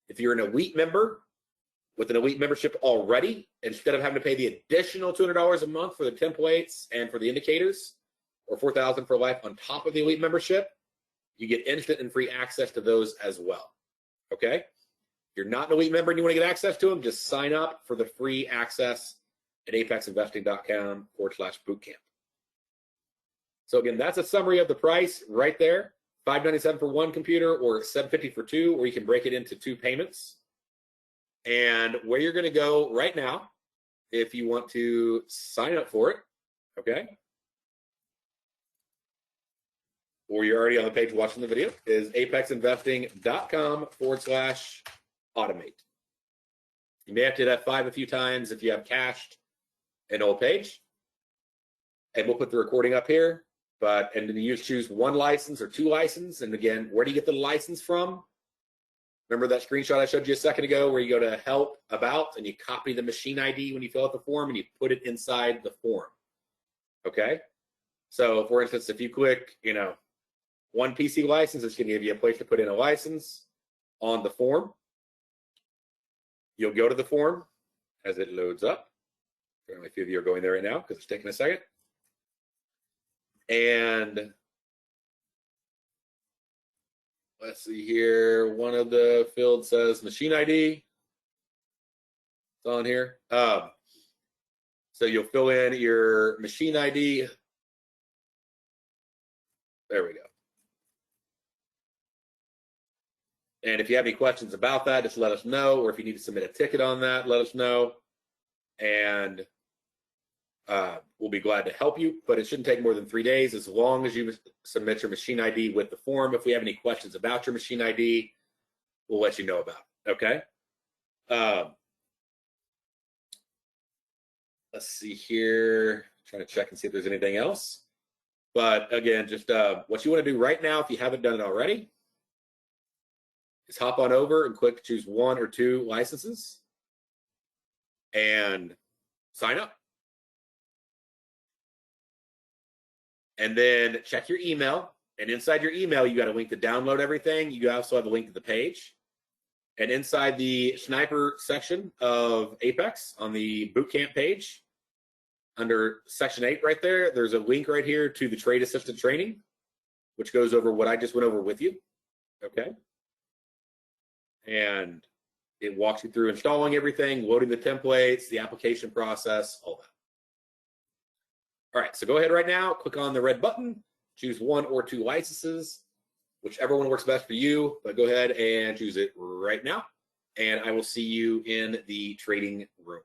If you're an elite member with an elite membership already, instead of having to pay the additional $200 a month for the templates and for the indicators, or $4,000 for life on top of the elite membership, you get instant and free access to those as well. Okay? If you're not an elite member and you want to get access to them, just sign up for the free access at apexinvesting.com/bootcamp. So again, that's a summary of the price right there. $597 for one computer or $750 for two, or you can break it into two payments. And where you're going to go right now, if you want to sign up for it, okay, or you're already on the page watching the video, is apexinvesting.com/automate. You may have to hit F5 a few times if you have cached an old page. And we'll put the recording up here. And then you choose one license or two licenses. And again, where do you get the license from? Remember that screenshot I showed you a second ago where you go to help about and you copy the machine ID when you fill out the form and you put it inside the form. Okay? So for instance, if you click, one PC license, it's going to give you a place to put in a license on the form. You'll go to the form as it loads up. Apparently a few of you are going there right now because it's taking a second. And let's see here. One of the fields says machine ID. It's on here. So you'll fill in your machine ID. There we go. And if you have any questions about that, just let us know. Or if you need to submit a ticket on that, let us know. And we'll be glad to help you, but it shouldn't take more than 3 days as long as you submit your machine ID with the form. If we have any questions about your machine ID, we'll let you know about it, okay? Let's see here. Trying to check and see if there's anything else. But again, just what you want to do right now, if you haven't done it already, is hop on over and click choose one or two licenses and sign up. And then check your email. And inside your email, you got a link to download everything. You also have a link to the page. And inside the sniper section of Apex on the bootcamp page, under section 8 right there, there's a link right here to the trade assistant training, which goes over what I just went over with you. Okay. And it walks you through installing everything, loading the templates, the application process, all that. All right, so go ahead right now, click on the red button, choose one or two licenses, whichever one works best for you, but go ahead and choose it right now, and I will see you in the trading room.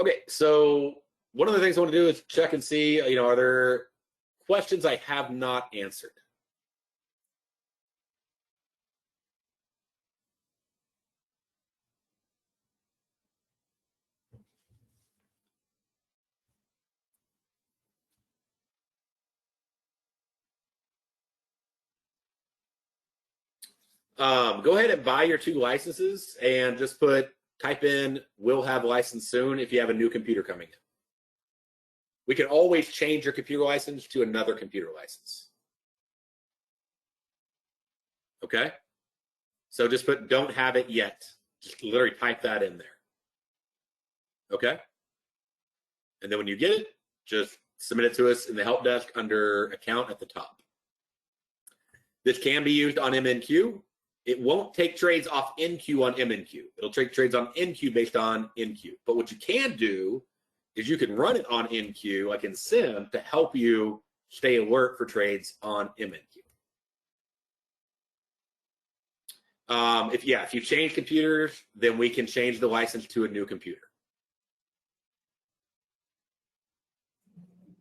Okay, so one of the things I want to do is check and see, are there questions I have not answered? Go ahead and buy your two licenses and just type in, will have license soon if you have a new computer coming in. We can always change your computer license to another computer license. Okay? So just put don't have it yet. Just literally type that in there. Okay? And then when you get it, just submit it to us in the help desk under account at the top. This can be used on MNQ. It won't take trades off NQ on MNQ. It'll take trades on NQ based on NQ. But what you can do is you can run it on NQ, like in Sim, to help you stay alert for trades on MNQ. If you change computers, then we can change the license to a new computer.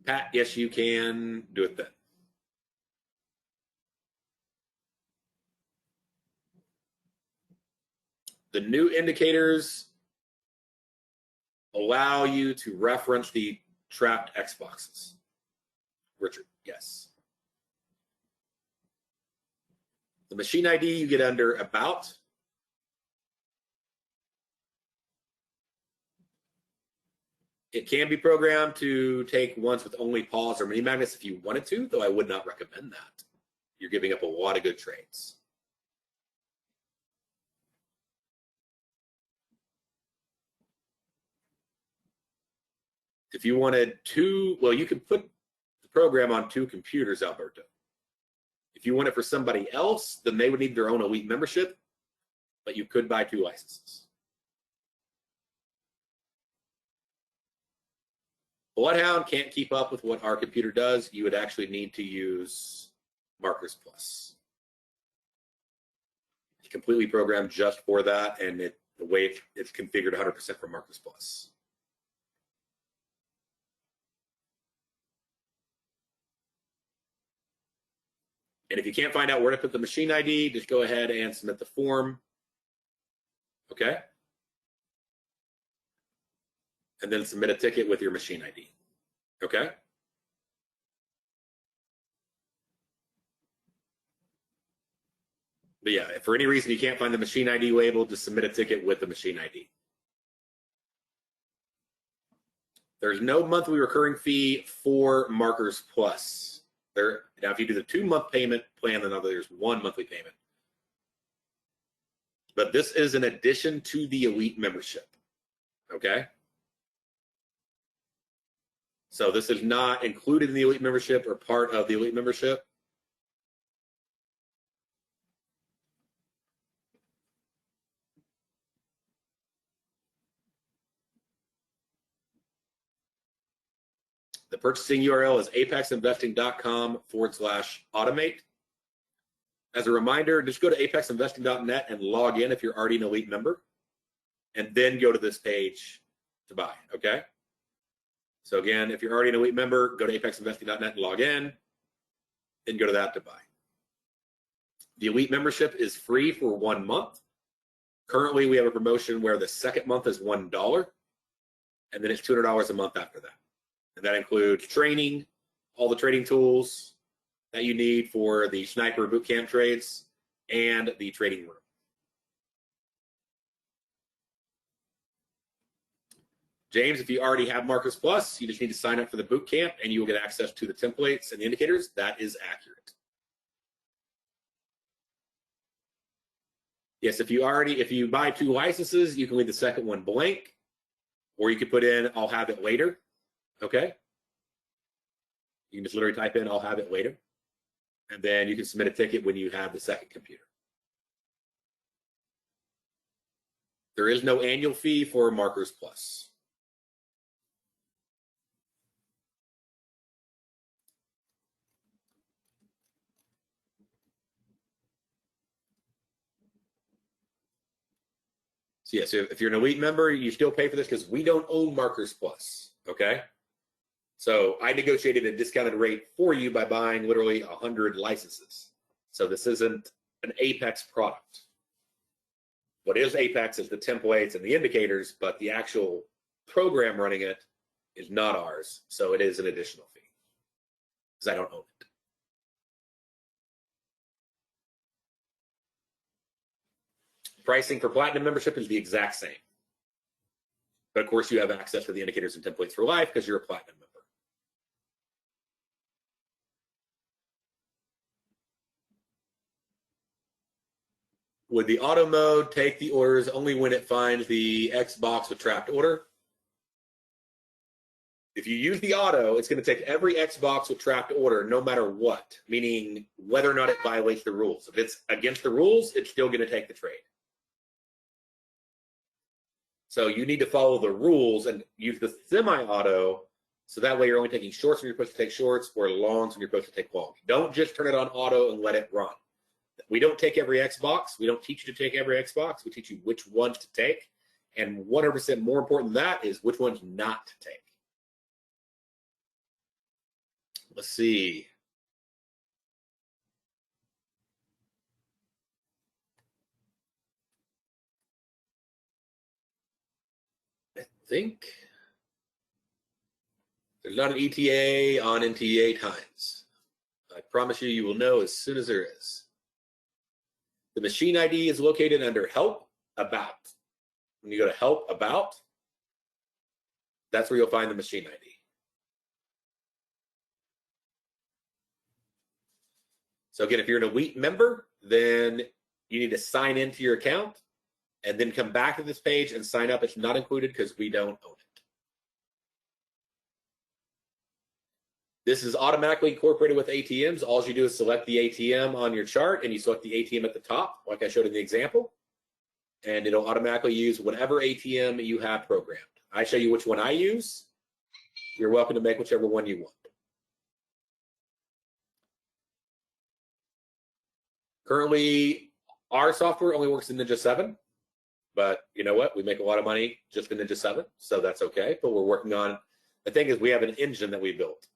Pat, yes, you can do it then. The new indicators allow you to reference the trapped Xboxes. Richard, yes. The machine ID you get under About. It can be programmed to take ones with only pause or mini magnets if you wanted to, though I would not recommend that. You're giving up a lot of good trades. If you wanted two, well, you can put the program on 2 computers, Alberto. If you want it for somebody else, then they would need their own elite membership, but you could buy 2 licenses. Bloodhound can't keep up with what our computer does. You would actually need to use Markers Plus. It's completely programmed just for that, and the way it's configured 100% for Markers Plus. And if you can't find out where to put the machine ID, just go ahead and submit the form. Okay? And then submit a ticket with your machine ID. Okay? But yeah, if for any reason you can't find the machine ID label, just submit a ticket with the machine ID. There's no monthly recurring fee for Markers Plus. Now, if you do the 2-month payment plan, then there's 1 monthly payment. But this is an addition to the elite membership. Okay? So this is not included in the elite membership or part of the elite membership. The purchasing URL is apexinvesting.com/automate. As a reminder, just go to apexinvesting.net and log in if you're already an elite member, and then go to this page to buy, okay? So again, if you're already an elite member, go to apexinvesting.net and log in, then go to that to buy. The elite membership is free for 1 month. Currently, we have a promotion where the second month is $1, and then it's $200 a month after that. And that includes training, all the trading tools that you need for the sniper bootcamp trades, and the trading room. James, if you already have Markers Plus, you just need to sign up for the bootcamp and you will get access to the templates and the indicators. That is accurate. Yes, if you buy 2 licenses, you can leave the second one blank, or you could put in, I'll have it later. Okay? You can just literally type in, I'll have it later. And then you can submit a ticket when you have the second computer. There is no annual fee for Markers Plus. So yeah, so if you're an elite member, you still pay for this because we don't own Markers Plus, okay? So I negotiated a discounted rate for you by buying literally 100 licenses. So this isn't an Apex product. What is Apex is the templates and the indicators, but the actual program running it is not ours. So it is an additional fee because I don't own it. Pricing for Platinum membership is the exact same. But of course, you have access to the indicators and templates for life because you're a Platinum member. Would the auto mode take the orders only when it finds the X box with trapped order? If you use the auto, it's going to take every X box with trapped order no matter what, meaning whether or not it violates the rules. If it's against the rules, it's still going to take the trade. So you need to follow the rules and use the semi-auto, so that way you're only taking shorts when you're supposed to take shorts, or longs when you're supposed to take longs. Don't just turn it on auto and let it run. We don't take every X box. We don't teach you to take every X box. We teach you which ones to take. And 100% more important than that is which ones not to take. Let's see. I think there's not an ETA on NTA times. I promise you, you will know as soon as there is. The machine ID is located under Help About. When you go to Help About, That's where you'll find the machine ID. So again, if you're an elite member, then you need to sign into your account and then come back to this page and sign up. It's not included because we don't own it. This is automatically incorporated with ATMs. All you do is select the ATM on your chart and you select the ATM at the top, like I showed in the example, and it'll automatically use whatever ATM you have programmed. I show you which one I use. You're welcome to make whichever one you want. Currently, our software only works in Ninja 7, but you know what? We make a lot of money just in Ninja 7, so that's okay. But we're working on, the thing is we have an engine that we built.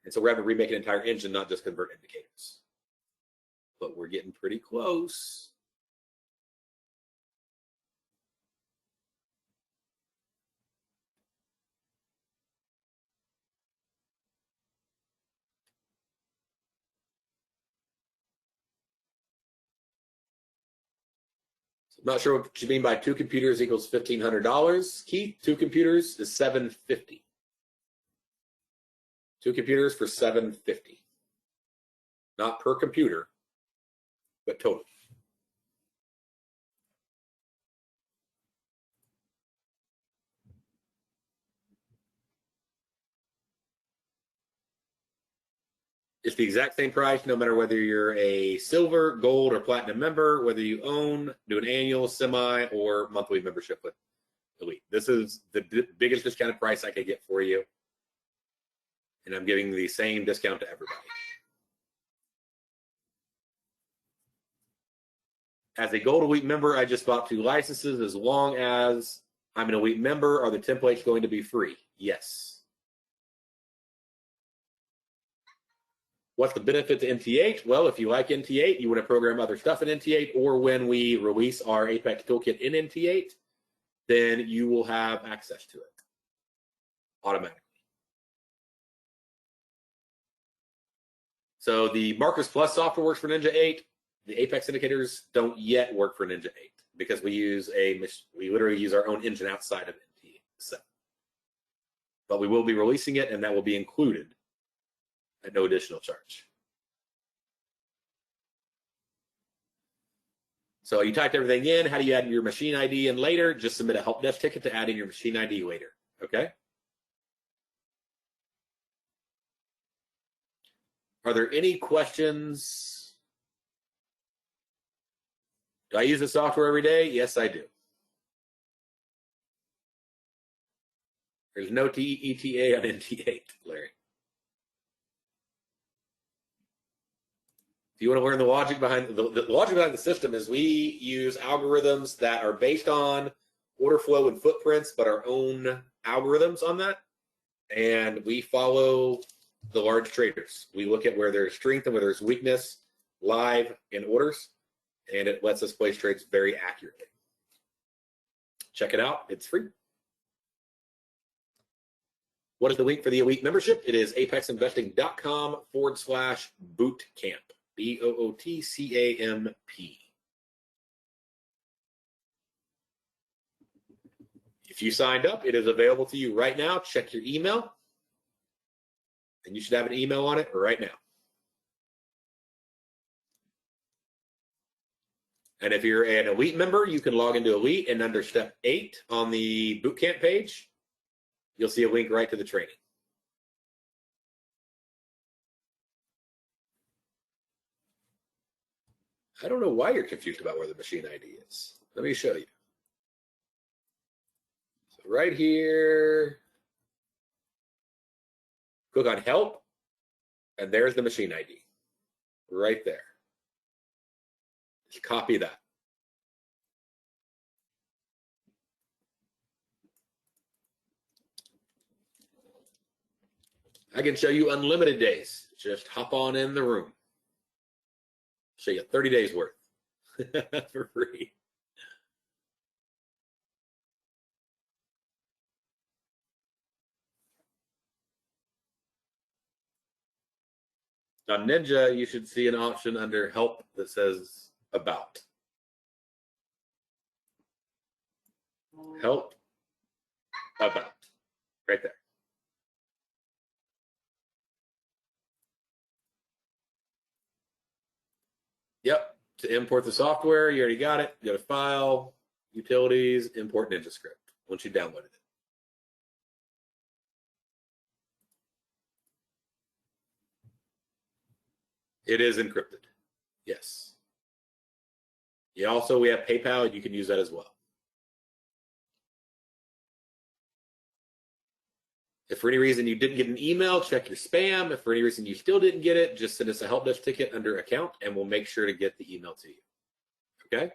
And so we're having to remake an entire engine, not just convert indicators. But we're getting pretty close. I'm not sure what you mean by 2 computers equals $1,500. Keith, 2 computers is $750. 2 computers for $750. Not per computer, but total. It's the exact same price, no matter whether you're a silver, gold, or platinum member, whether you do an annual, semi, or monthly membership with Elite. This is the biggest discounted price I could get for you. And I'm giving the same discount to everybody. As a Gold Elite member, I just bought 2 licenses. As long as I'm an Elite member, are the templates going to be free? Yes. What's the benefit to NT8? Well, if you like NT8, you want to program other stuff in NT8, or when we release our Apex Toolkit in NT8, then you will have access to it automatically. So the Marcus Plus software works for Ninja 8. The Apex indicators don't yet work for Ninja 8 because we literally use our own engine outside of NT8. So, but we will be releasing it, and that will be included at no additional charge. So you typed everything in. How do you add your machine ID in later? Just submit a help desk ticket to add in your machine ID later. Okay? Are there any questions? Do I use the software every day? Yes, I do. There's no ETA on NT8, Larry. If you want to learn the logic behind the logic behind the system, is we use algorithms that are based on order flow and footprints, but our own algorithms on that. And we follow the large traders. We look at where there's strength and where there's weakness live in orders, and it lets us place trades very accurately. Check it out. It's free. What is the link for the Elite membership? It is apexinvesting.com/bootcamp. BOOTCAMP. If you signed up, it is available to you right now. Check your email, and you should have an email on it right now. And if you're an Elite member, you can log into Elite, and under step 8 on the bootcamp page, you'll see a link right to the training. I don't know why you're confused about where the machine ID is. Let me show you. So right here, click on Help, and there's the machine ID right there. Just copy that. I can show you unlimited days. Just hop on in the room. Show you 30 days worth for free. On Ninja, you should see an option under Help that says About. Help, About. right there. Yep. To import the software, you already got it. Go to File, Utilities, Import Ninja Script once you downloaded it. It is encrypted. Yes. Yeah, also, we have PayPal. You can use that as well. If for any reason you didn't get an email, check your spam. If for any reason you still didn't get it, just send us a help desk ticket under account, and we'll make sure to get the email to you. Okay?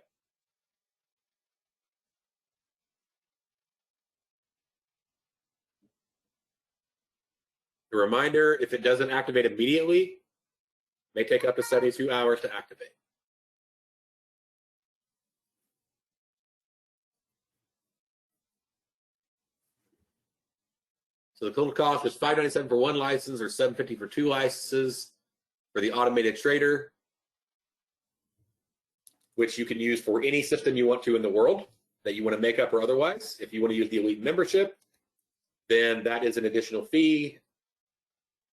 A reminder, if it doesn't activate immediately, it may take up to 72 hours to activate. So the total cost is $597 for one license or $750 for two licenses for the automated trader, which you can use for any system you want to in the world that you want to make up or otherwise. If you want to use the elite membership, then that is an additional fee.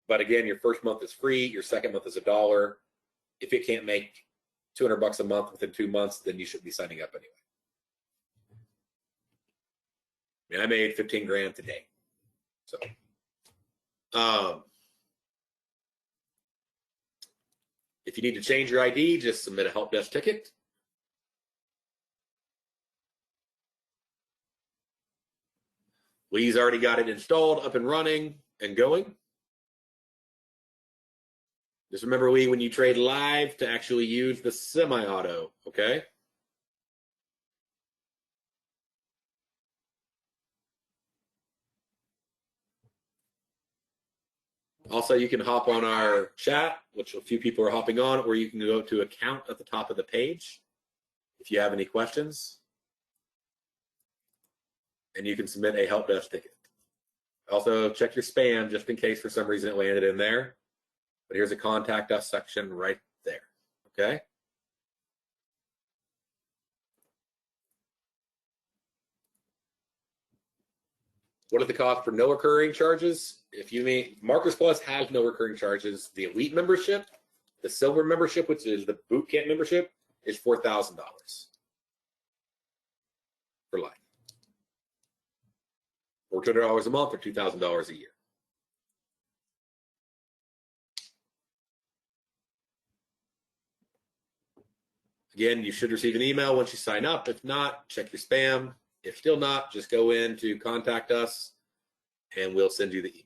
But again, your first month is free. Your second month is $1. If it can't make $200 a month within 2 months, then you should be signing up anyway. I mean, I made 15 grand today. So, if you need to change your ID, just submit a help desk ticket. Lee's already got it installed, up and running, and going. Just remember, Lee, when you trade live, to actually use the SemiAuto, okay? Also, you can hop on our chat, which a few people are hopping on, or you can go to account at the top of the page if you have any questions. And you can submit a help desk ticket. Also, check your spam just in case for some reason it landed in there. But here's a contact us section right there, okay? What are the costs for no recurring charges? If you mean Markers Plus has no recurring charges. The Elite membership, the Silver membership, which is the boot camp membership, is $4,000 for life. Or $200 a month or $2,000 a year. Again, you should receive an email once you sign up. If not, check your spam. If still not, just go in to contact us and we'll send you the email.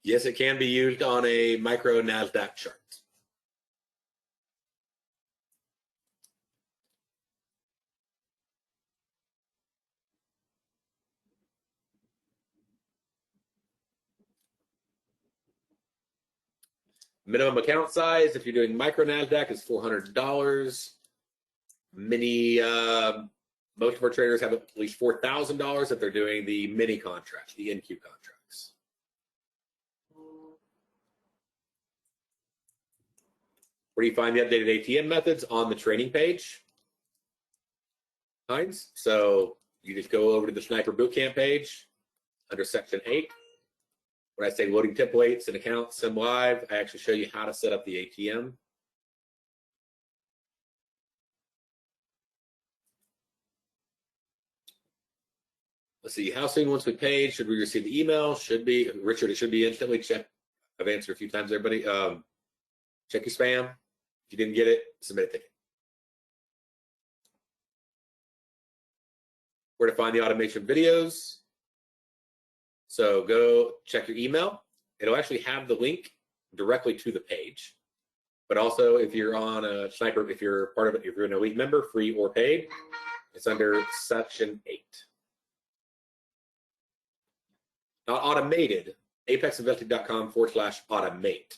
Yes, it can be used on a micro NASDAQ chart. Minimum account size, if you're doing micro NASDAQ, is $400. Most of our traders have at least $4,000 if they're doing the mini contracts, the NQ contracts. Where do you find the updated ATM methods? On the training page, Heinz. So you just go over to the Sniper Bootcamp page under section 8. When I say loading templates and accounts, Sim Live, I actually show you how to set up the ATM. Let's see, how soon once we paid, should we receive the email? Should be, Richard, it should be instantly. Check. I've answered a few times, everybody. Check your spam. If you didn't get it, submit a ticket. Where to find the automation videos. So go check your email. It'll actually have the link directly to the page. But also, if you're on a Sniper, if you're part of it, if you're an elite member, free or paid, it's under section 8. Not automated, apexinvesting.com/automate.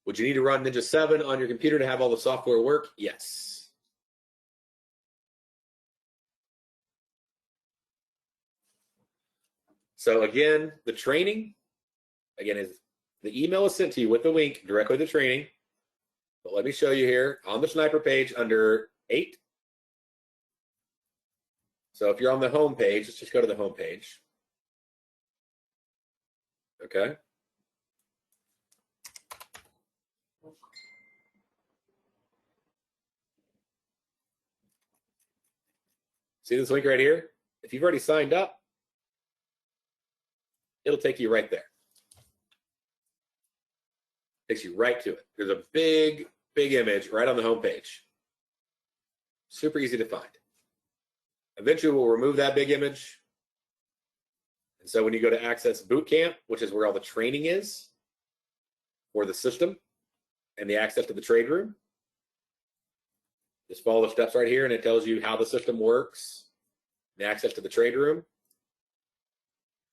Would you need to run Ninja 7 on your computer to have all the software work? Yes. So again, the training, again, is the email is sent to you with the link directly to the training. But let me show you here on the Sniper page under 8. So if you're on the home page, let's just go to the home page. Okay. See this link right here? If you've already signed up, it'll take you right there. Takes you right to it. There's a big image right on the home page. Super easy to find. Eventually, we'll remove that big image. And so when you go to Access Bootcamp, which is where all the training is for the system and the access to the trade room, just follow the steps right here, and it tells you how the system works, the access to the trade room.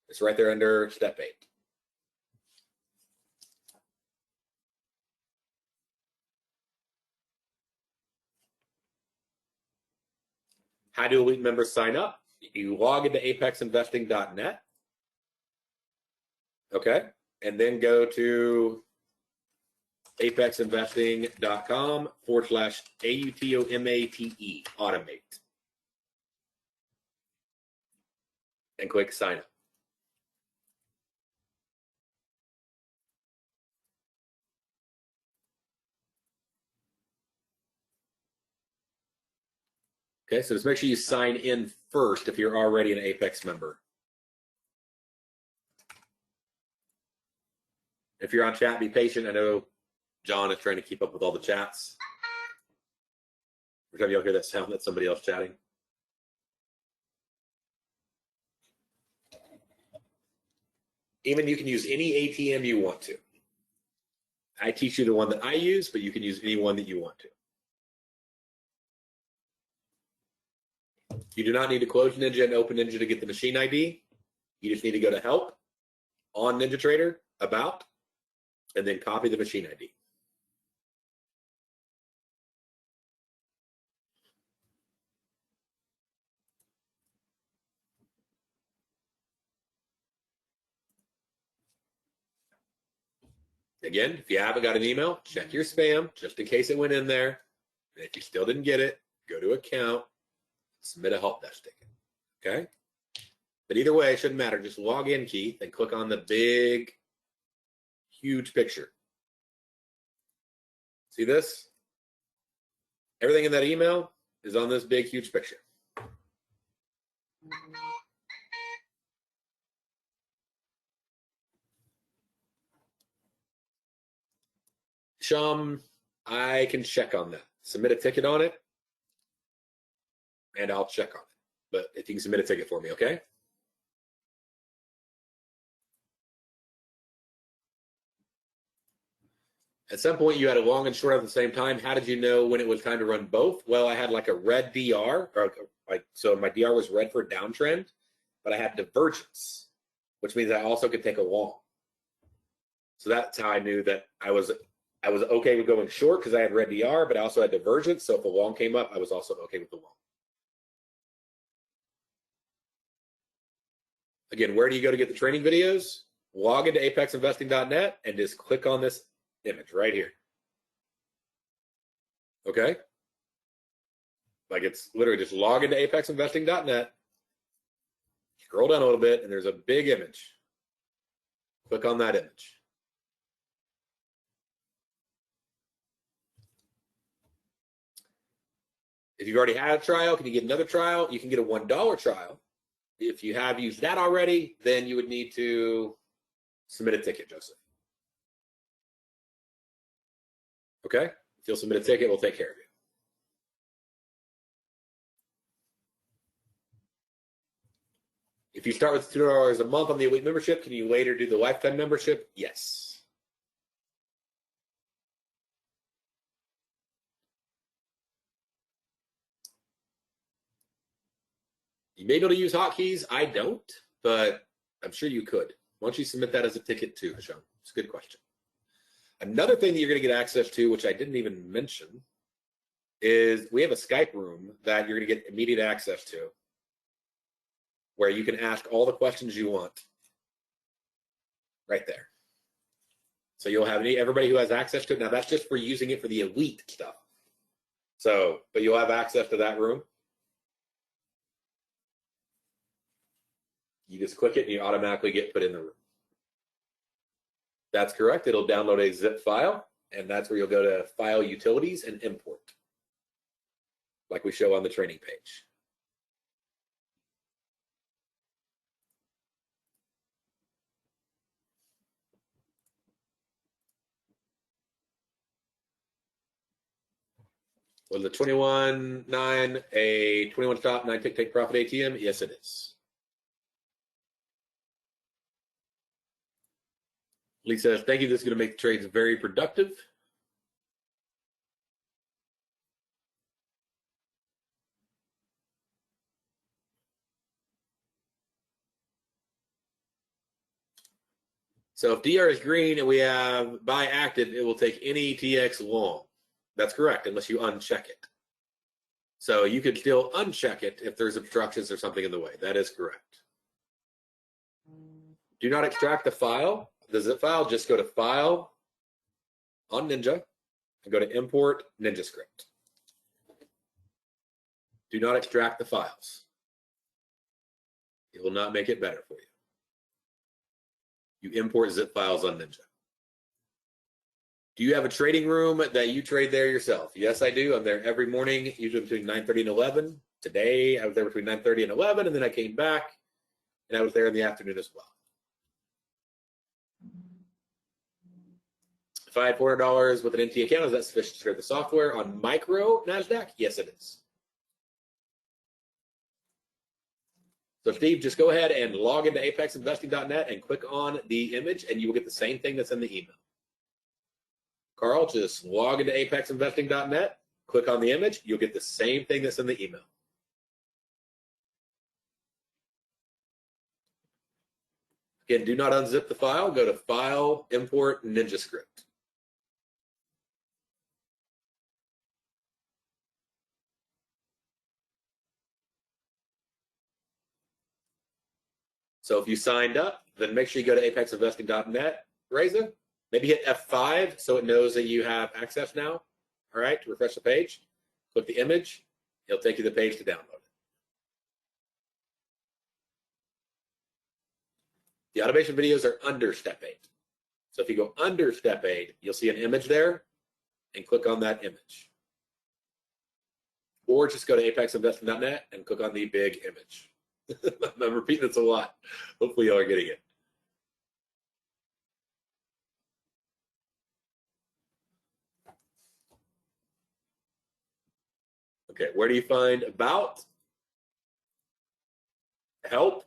It's right there under Step 8. How do elite members sign up? You log into apexinvesting.net. Okay. And then go to apexinvesting.com/AUTOMATE, automate. And click sign up. Okay, so just make sure you sign in first if you're already an Apex member. If you're on chat, be patient. I know John is trying to keep up with all the chats. Every time y'all hear that sound, that's somebody else chatting. Even you can use any ATM you want to. I teach you the one that I use, but you can use any one that you want to. You do not need to close Ninja and open Ninja to get the machine ID. You just need to go to Help on NinjaTrader, About, and then copy the machine ID. Again, if you haven't got an email, check your spam just in case it went in there. And if you still didn't get it, go to Account, submit a help desk ticket. Okay? But either way, it shouldn't matter. Just log in, Keith, and click on the big, huge picture. See this? Everything in that email is on this big, huge picture. Shum, I can check on that. Submit a ticket on it, and I'll check on it. But if you can submit a ticket for me, okay? At some point, you had a long and short at the same time. How did you know when it was time to run both? Well, I had like a red DR, so my DR was red for downtrend, but I had divergence, which means I also could take a long. So that's how I knew that I was okay with going short because I had red DR, but I also had divergence. So if a long came up, I was also okay with the long. Again, where do you go to get the training videos? Log into apexinvesting.net and just click on this image right here. Okay? Like it's literally just log into apexinvesting.net, scroll down a little bit, and there's a big image. Click on that image. If you've already had a trial, can you get another trial? You can get a $1 trial. If you have used that already, then you would need to submit a ticket, Joseph. Okay? If you'll submit a ticket, we'll take care of you. If you start with $2 a month on the Elite membership, can you later do the lifetime membership? Yes. You may be able to use hotkeys. I don't, but I'm sure you could. Why don't you submit that as a ticket too, Sean? It's a good question. Another thing that you're going to get access to, which I didn't even mention, is we have a Skype room that you're going to get immediate access to, where you can ask all the questions you want right there. So you'll have everybody who has access to it. Now that's just for using it for the elite stuff. So, but you'll have access to that room. You just click it and you automatically get put in the room. That's correct. It'll download a zip file, and that's where you'll go to File, Utilities, and Import, like we show on the training page. Was the 21.9 a 21 stop 9 tick take profit ATM? Yes, it is. Lee says, thank you. This is going to make the trades very productive. So if DR is green and we have buy active, it will take any TX long. That's correct, unless you uncheck it. So you could still uncheck it if there's obstructions or something in the way. That is correct. Do not extract the file, the zip file. Just go to File on Ninja and go to Import NinjaScript. Do not extract the files. It will not make it better for you. You import zip files on Ninja. Do you have a trading room that you trade there yourself? Yes, I do. I'm there every morning, usually between 9:30 and 11. Today, I was there between 9:30 and 11, and then I came back, and I was there in the afternoon as well. If I had $400 with an NT account, is that sufficient to trade the software on micro NASDAQ? Yes, it is. So Steve, just go ahead and log into apexinvesting.net and click on the image, and you will get the same thing that's in the email. Carl, just log into apexinvesting.net, click on the image, you'll get the same thing that's in the email. Again, do not unzip the file. Go to File, Import NinjaScript. So if you signed up, then make sure you go to apexinvesting.net, Reza. Maybe hit F5 so it knows that you have access now. All right, to refresh the page, click the image. It'll take you to the page to download it. The automation videos are under step 8. So if you go under step 8, you'll see an image there and click on that image. Or just go to apexinvesting.net and click on the big image. I'm repeating this a lot. Hopefully y'all are getting it. Okay, where do you find about, help,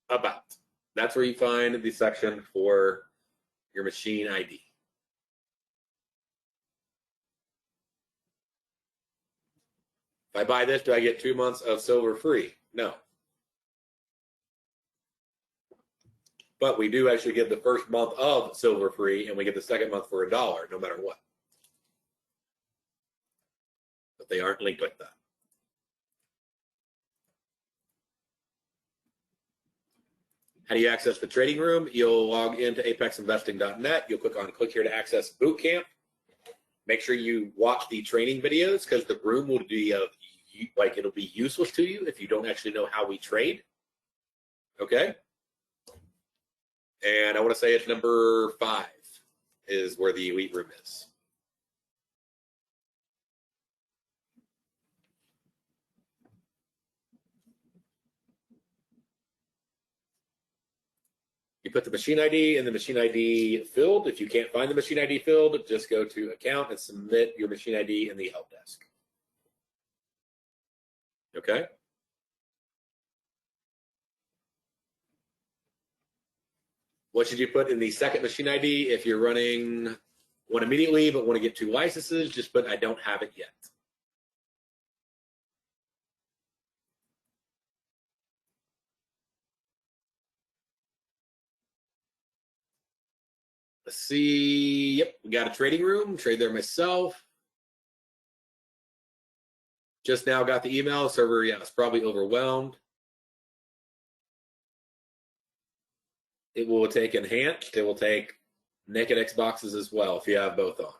about? That's where you find the section for your machine ID. If I buy this, do I get 2 months of silver free? No. But we do actually get the first month of silver free, and we get the second month for $1, no matter what. But they aren't linked like that. How do you access the trading room? You'll log into apexinvesting.net. You'll click here to access Bootcamp. Make sure you watch the training videos, because the room will be it'll be useless to you if you don't actually know how we trade. Okay. And I want to say it's number 5 is where the elite room is. You put the machine ID in the machine ID field. If you can't find the machine ID field, just go to account and submit your machine ID in the help desk. Okay. What should you put in the second machine ID? If you're running one immediately but want to get 2 licenses, just put I don't have it yet. Let's see. Yep, we got a trading room. Trade there myself. Just now got the email. Server, yeah, it's probably overwhelmed. It will take enhanced. It will take naked Xboxes as well if you have both on.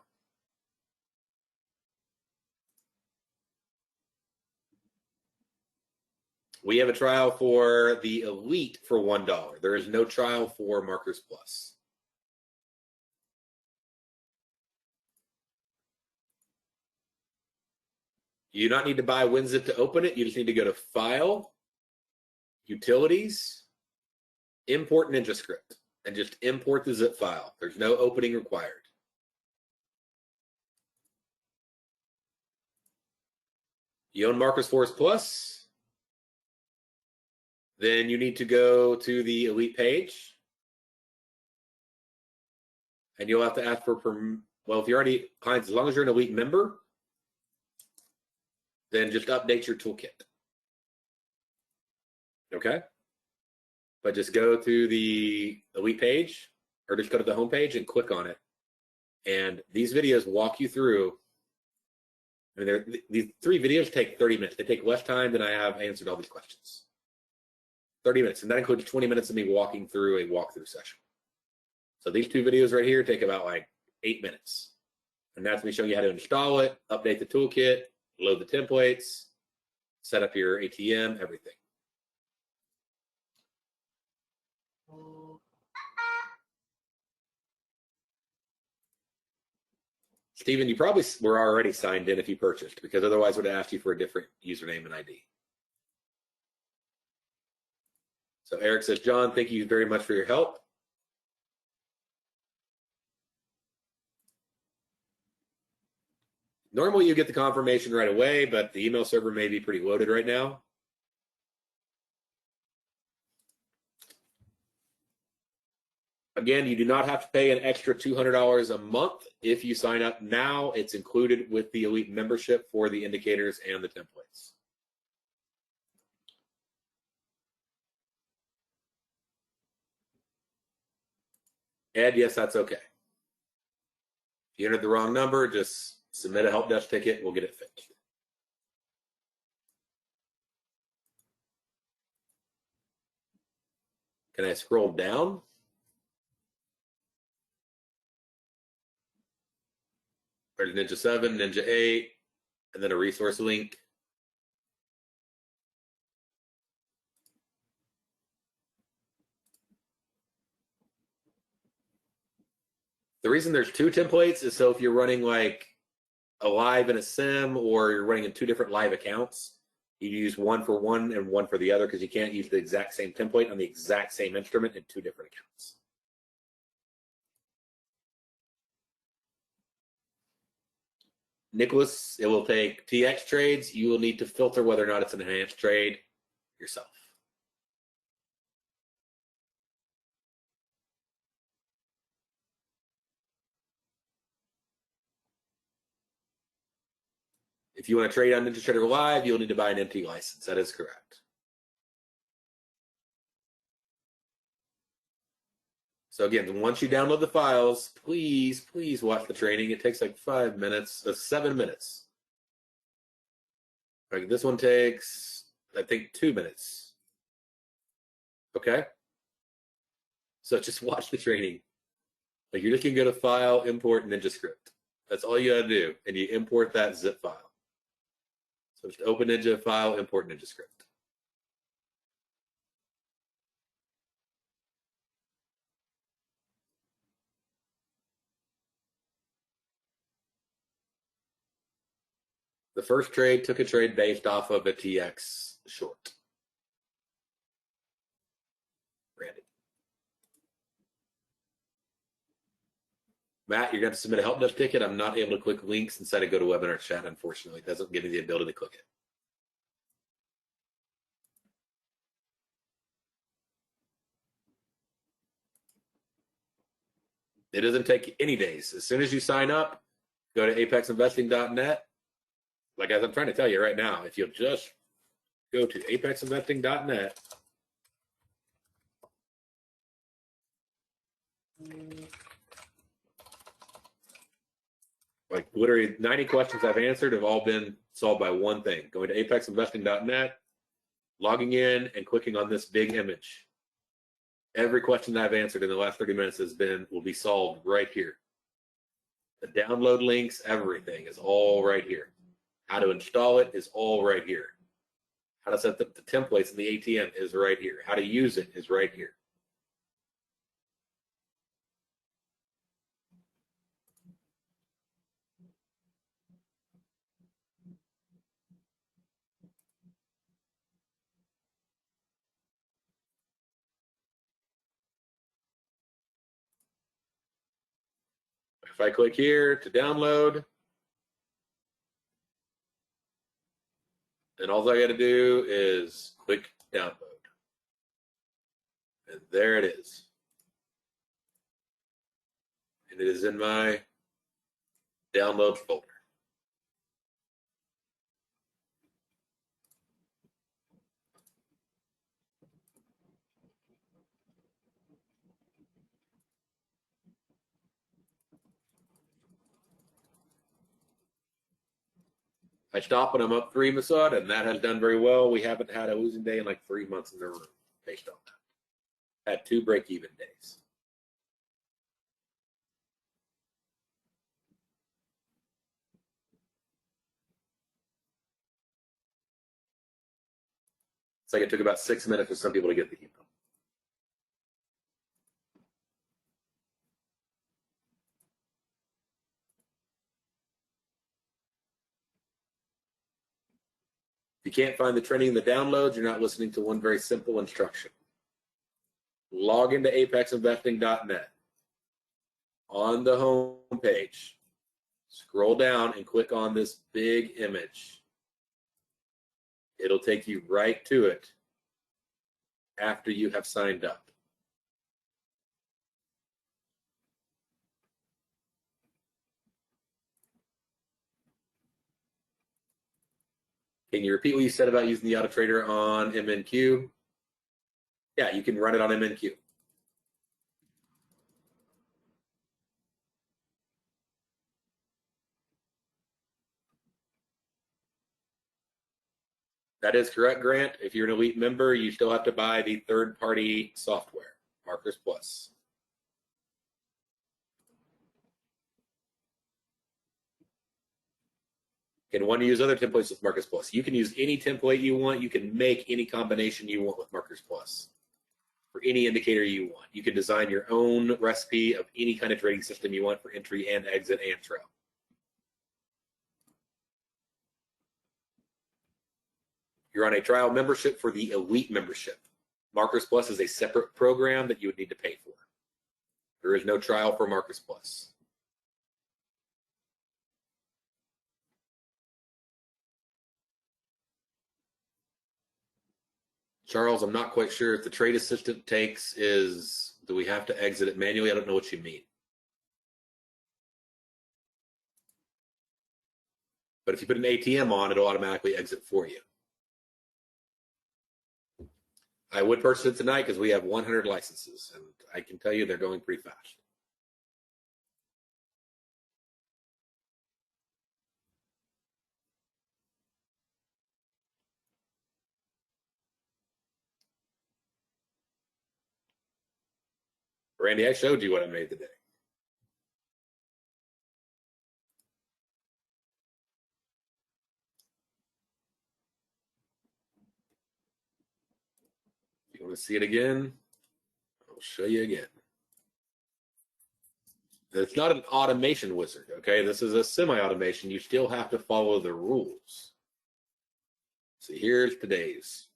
We have a trial for the Elite for $1. There is no trial for Markers Plus. You do not need to buy WinZip to open it. You just need to go to File, Utilities, Import NinjaScript, and just import the zip file. There's no opening required. You own Markers Force Plus, then you need to go to the Elite page, and you'll have to ask for, well, if you're already, as long as you're an Elite member, then just update your toolkit. Okay? But just go to the Elite page, or just go to the home page and click on it. And these videos walk you through. I mean, these 3 videos take 30 minutes. They take less time than I have answered all these questions. 30 minutes, and that includes 20 minutes of me walking through a walkthrough session. So these 2 videos right here take about like 8 minutes. And that's me showing you how to install it, update the toolkit, load the templates, set up your ATM, everything. Steven, you probably were already signed in if you purchased, because otherwise it would have asked you for a different username and ID. So Eric says, John, thank you very much for your help. Normally you get the confirmation right away, but the email server may be pretty loaded right now. Again, you do not have to pay an extra $200 a month. If you sign up now, it's included with the Elite membership for the indicators and the templates. Ed, yes, that's okay. If you entered the wrong number, just submit a help desk ticket. We'll get it fixed. Can I scroll down? There's Ninja 7, Ninja 8, and then a resource link. The reason there's 2 templates is so if you're running like a live in a sim, or you're running in 2 different live accounts, you use one for one and one for the other, because you can't use the exact same template on the exact same instrument in 2 different accounts. Nicholas, it will take TX trades. You will need to filter whether or not it's an enhanced trade yourself. If you want to trade on NinjaTrader Live, you'll need to buy an MT license. That is correct. So again, once you download the files, please watch the training. It takes like 5 minutes, 7 minutes. Like this one takes, I think, 2 minutes. Okay? So just watch the training. Like you're just gonna go to File, Import NinjaScript. That's all you gotta do, and you import that zip file. So just open Ninja File, Import NinjaScript. The first trade took a trade based off of a TX short. Randy. Matt, you're going to submit a help desk ticket. I'm not able to click links inside of GoToWebinar chat, unfortunately. It doesn't give me the ability to click it. It doesn't take any days. As soon as you sign up, go to apexinvesting.net. Like as I'm trying to tell you right now, if you'll just go to apexinvesting.net, Like literally 90 questions I've answered have all been solved by one thing: going to apexinvesting.net, logging in, and clicking on this big image. Every question that I've answered in the last 30 minutes will be solved right here. The download links, everything is all right here. How to install it is all right here. How to set up the templates in the ATM is right here. How to use it is right here. If I click here to download, and all I got to do is click download. And there it is. And it is in my download folder. I stop when I'm up 3, Masud, and that has done very well. We haven't had a losing day in like 3 months in a row based on that. Had 2 break-even days. It's like it took about 6 minutes for some people to get the email. If you can't find the training in the downloads, you're not listening to one very simple instruction. Log into apexinvesting.net. On the home page, scroll down and click on this big image. It'll take you right to it after you have signed up. Can you repeat what you said about using the auto trader on MNQ? Yeah, you can run it on MNQ. That is correct, Grant. If you're an elite member, you still have to buy the third-party software, Markers Plus. Can one use other templates with Markers Plus? You can use any template you want. You can make any combination you want with Markers Plus for any indicator you want. You can design your own recipe of any kind of trading system you want for entry and exit and trail. You're on a trial membership for the elite membership. Markers Plus is a separate program that you would need to pay for. There is no trial for Markers Plus. Charles, I'm not quite sure if the trade assistant takes do we have to exit it manually? I don't know what you mean. But if you put an ATM on, it'll automatically exit for you. I would purchase it tonight because we have 100 licenses, and I can tell you they're going pretty fast. Randy, I showed you what I made today. If you want to see it again, I'll show you again. It's not an automation wizard, okay? This is a semi-automation. You still have to follow the rules. So here's today's.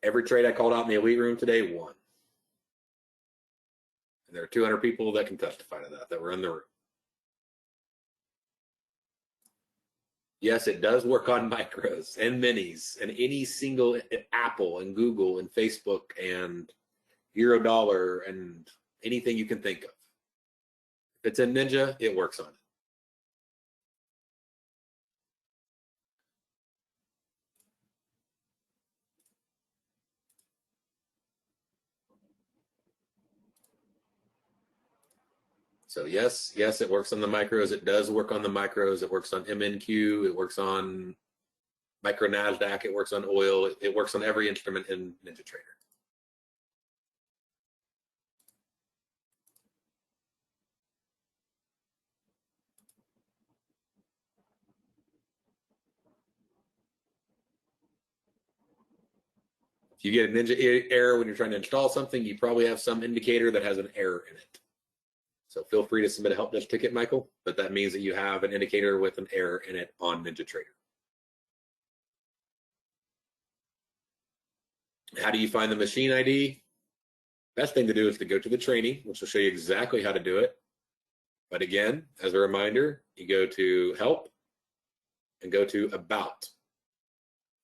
Every trade I called out in the elite room today won. And there are 200 people that can testify to that were in the room. Yes, it does work on micros and minis and any single Apple and Google and Facebook and Eurodollar and anything you can think of. If it's in Ninja, it works on it. So yes, it works on the micros. It does work on the micros. It works on MNQ. It works on micro NASDAQ. It works on oil. It works on every instrument in NinjaTrader. If you get a Ninja error when you're trying to install something, you probably have some indicator that has an error in it. So feel free to submit a help desk ticket, Michael, but that means that you have an indicator with an error in it on NinjaTrader. How do you find the machine ID? Best thing to do is to go to the training, which will show you exactly how to do it. But again, as a reminder, you go to Help and go to About.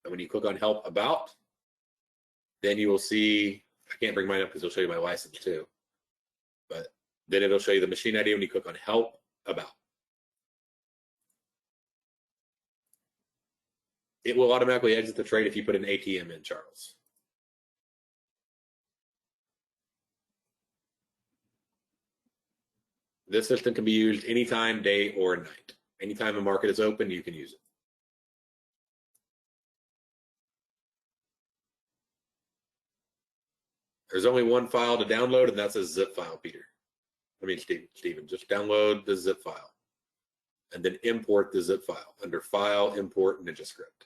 And when you click on Help About, then you will see, I can't bring mine up because it'll show you my license too. But then it'll show you the machine ID when you click on Help About. It will automatically exit the trade if you put an ATM in, Charles. This system can be used anytime, day or night. Anytime a market is open, you can use it. There's only one file to download, and that's a zip file, Peter. I mean, Stephen, just download the zip file and then import the zip file under File, Import, NinjaScript.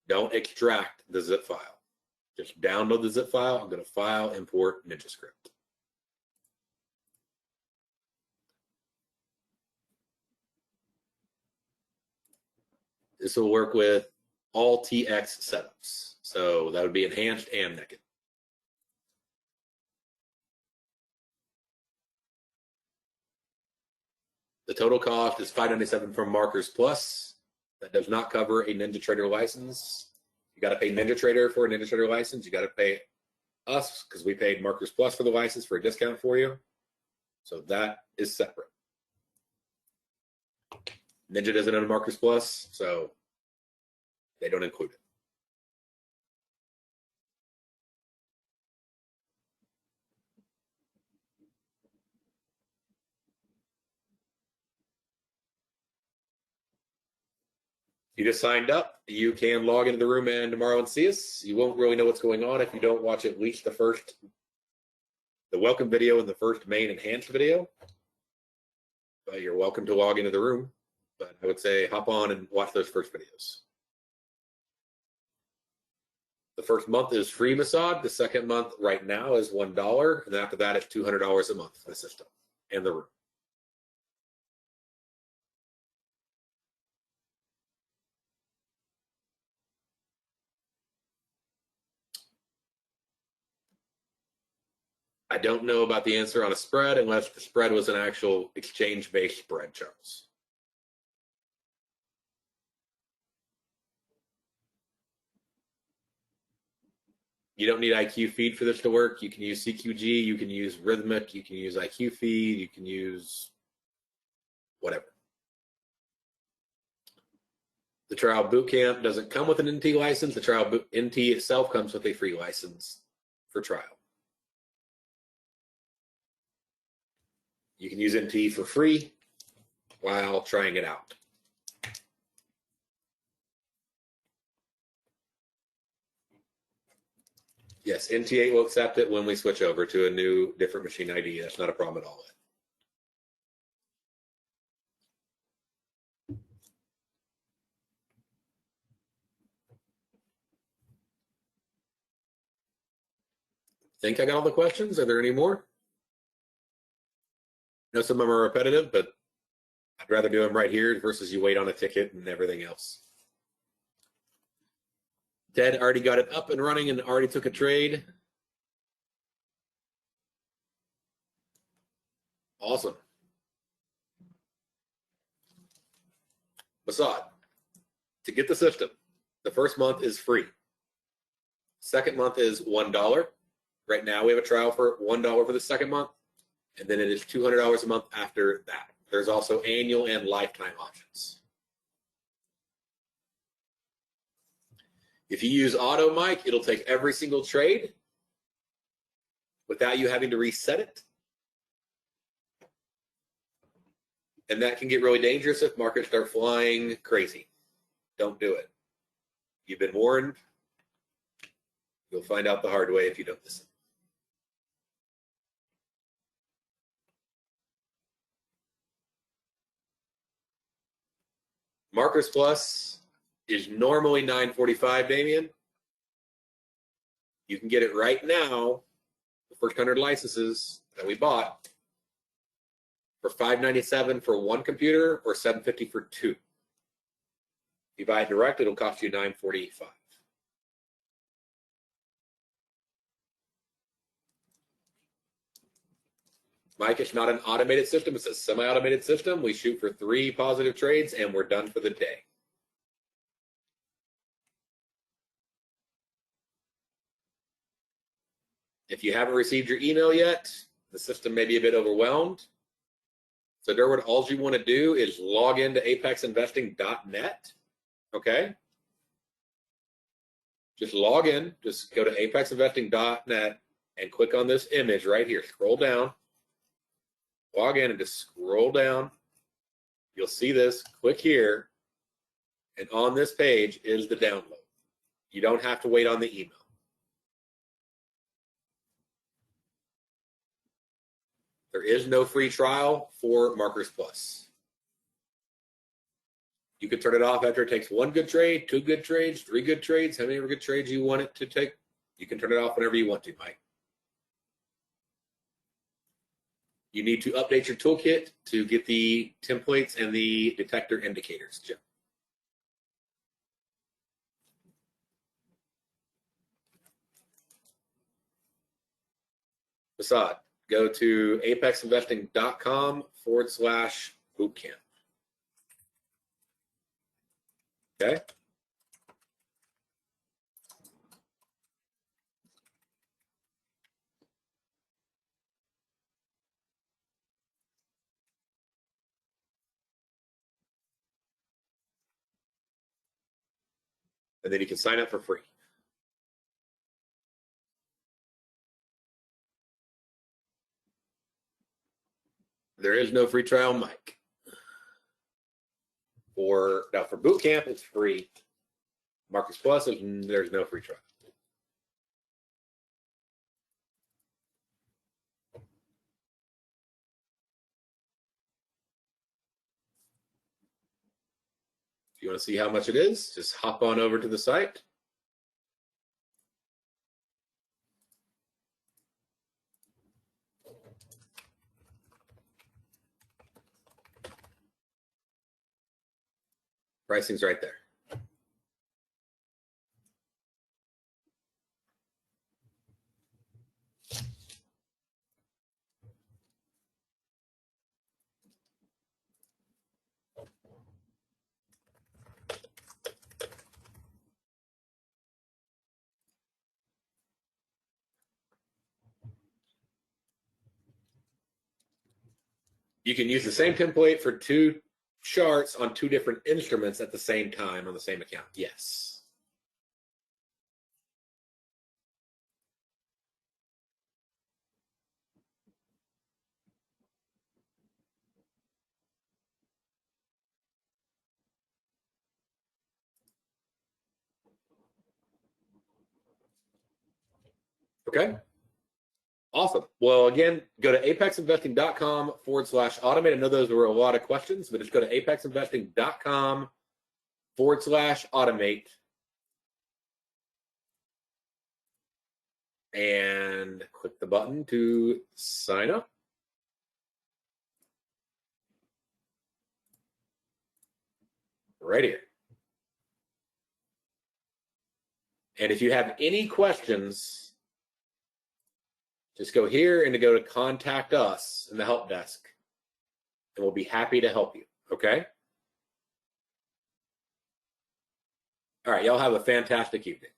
Don't extract the zip file. Just download the zip file and go to File, Import, NinjaScript. This will work with all TX setups. So that would be enhanced and naked. The total cost is $597 from Markers Plus. That does not cover a NinjaTrader license. You got to pay NinjaTrader for a NinjaTrader license. You got to pay us because we paid Markers Plus for the license for a discount for you. So that is separate. Ninja doesn't own Markers Plus, so they don't include it. You just signed up. You can log into the room and tomorrow and see us. You won't really know what's going on if you don't watch at least the welcome video and the first main enhanced video. But you're welcome to log into the room. But I would say hop on and watch those first videos. The first month is free Masad. The second month right now is $1. And after that, it's $200 a month for the system and the room. I don't know about the answer on a spread unless the spread was an actual exchange-based spread, Charles. You don't need IQ feed for this to work. You can use CQG, you can use Rhythmic, you can use IQ feed, you can use whatever. The trial bootcamp doesn't come with an NT license. The trial NT itself comes with a free license for trial. You can use NT for free while trying it out. Yes, NT8 will accept it when we switch over to a new, different machine ID. That's not a problem at all. Think I got all the questions? Are there any more? I know some of them are repetitive, but I'd rather do them right here versus you wait on a ticket and everything else. Ted already got it up and running and already took a trade. Awesome. Masad, to get the system, the first month is free. Second month is $1. Right now we have a trial for $1 for the second month, and then it is $200 a month after that. There's also annual and lifetime options. If you use Auto, Mike, it'll take every single trade without you having to reset it. And that can get really dangerous if markets start flying crazy. Don't do it. You've been warned. You'll find out the hard way if you don't listen. Markers Plus is normally $9.45, Damien. You can get it right now, the first 100 licenses that we bought, for $597 for one computer or $750 for two. If you buy it direct, it'll cost you $945. Mike, it's not an automated system. It's a semi-automated system. We shoot for 3 positive trades, and we're done for the day. If you haven't received your email yet, the system may be a bit overwhelmed. So Derwood, all you want to do is log into apexinvesting.net, okay? Just log in. Just go to apexinvesting.net and click on this image right here. Scroll down. Log in and just scroll down. You'll see this. Click here. And on this page is the download. You don't have to wait on the email. There is no free trial for Markers Plus. You can turn it off after it takes 1 good trade, 2 good trades, 3 good trades, how many good trades you want it to take. You can turn it off whenever you want to, Mike. You need to update your toolkit to get the templates and the detector indicators, Jim. Prasad, go to apexinvesting.com/bootcamp. Okay. And then you can sign up for free. There is no free trial, Mike. Now for boot camp, it's free. Markers Plus, there's no free trial. If you want to see how much it is, just hop on over to the site. Pricing's right there. You can use the same template for 2 charts on 2 different instruments at the same time on the same account. Yes. Okay. Awesome. Well, again, go to apexinvesting.com/automate. I know those were a lot of questions, but just go to apexinvesting.com/automate. And click the button to sign up. Right here. And if you have any questions, just go here and go to contact us in the help desk, and we'll be happy to help you, okay? All right, y'all have a fantastic evening.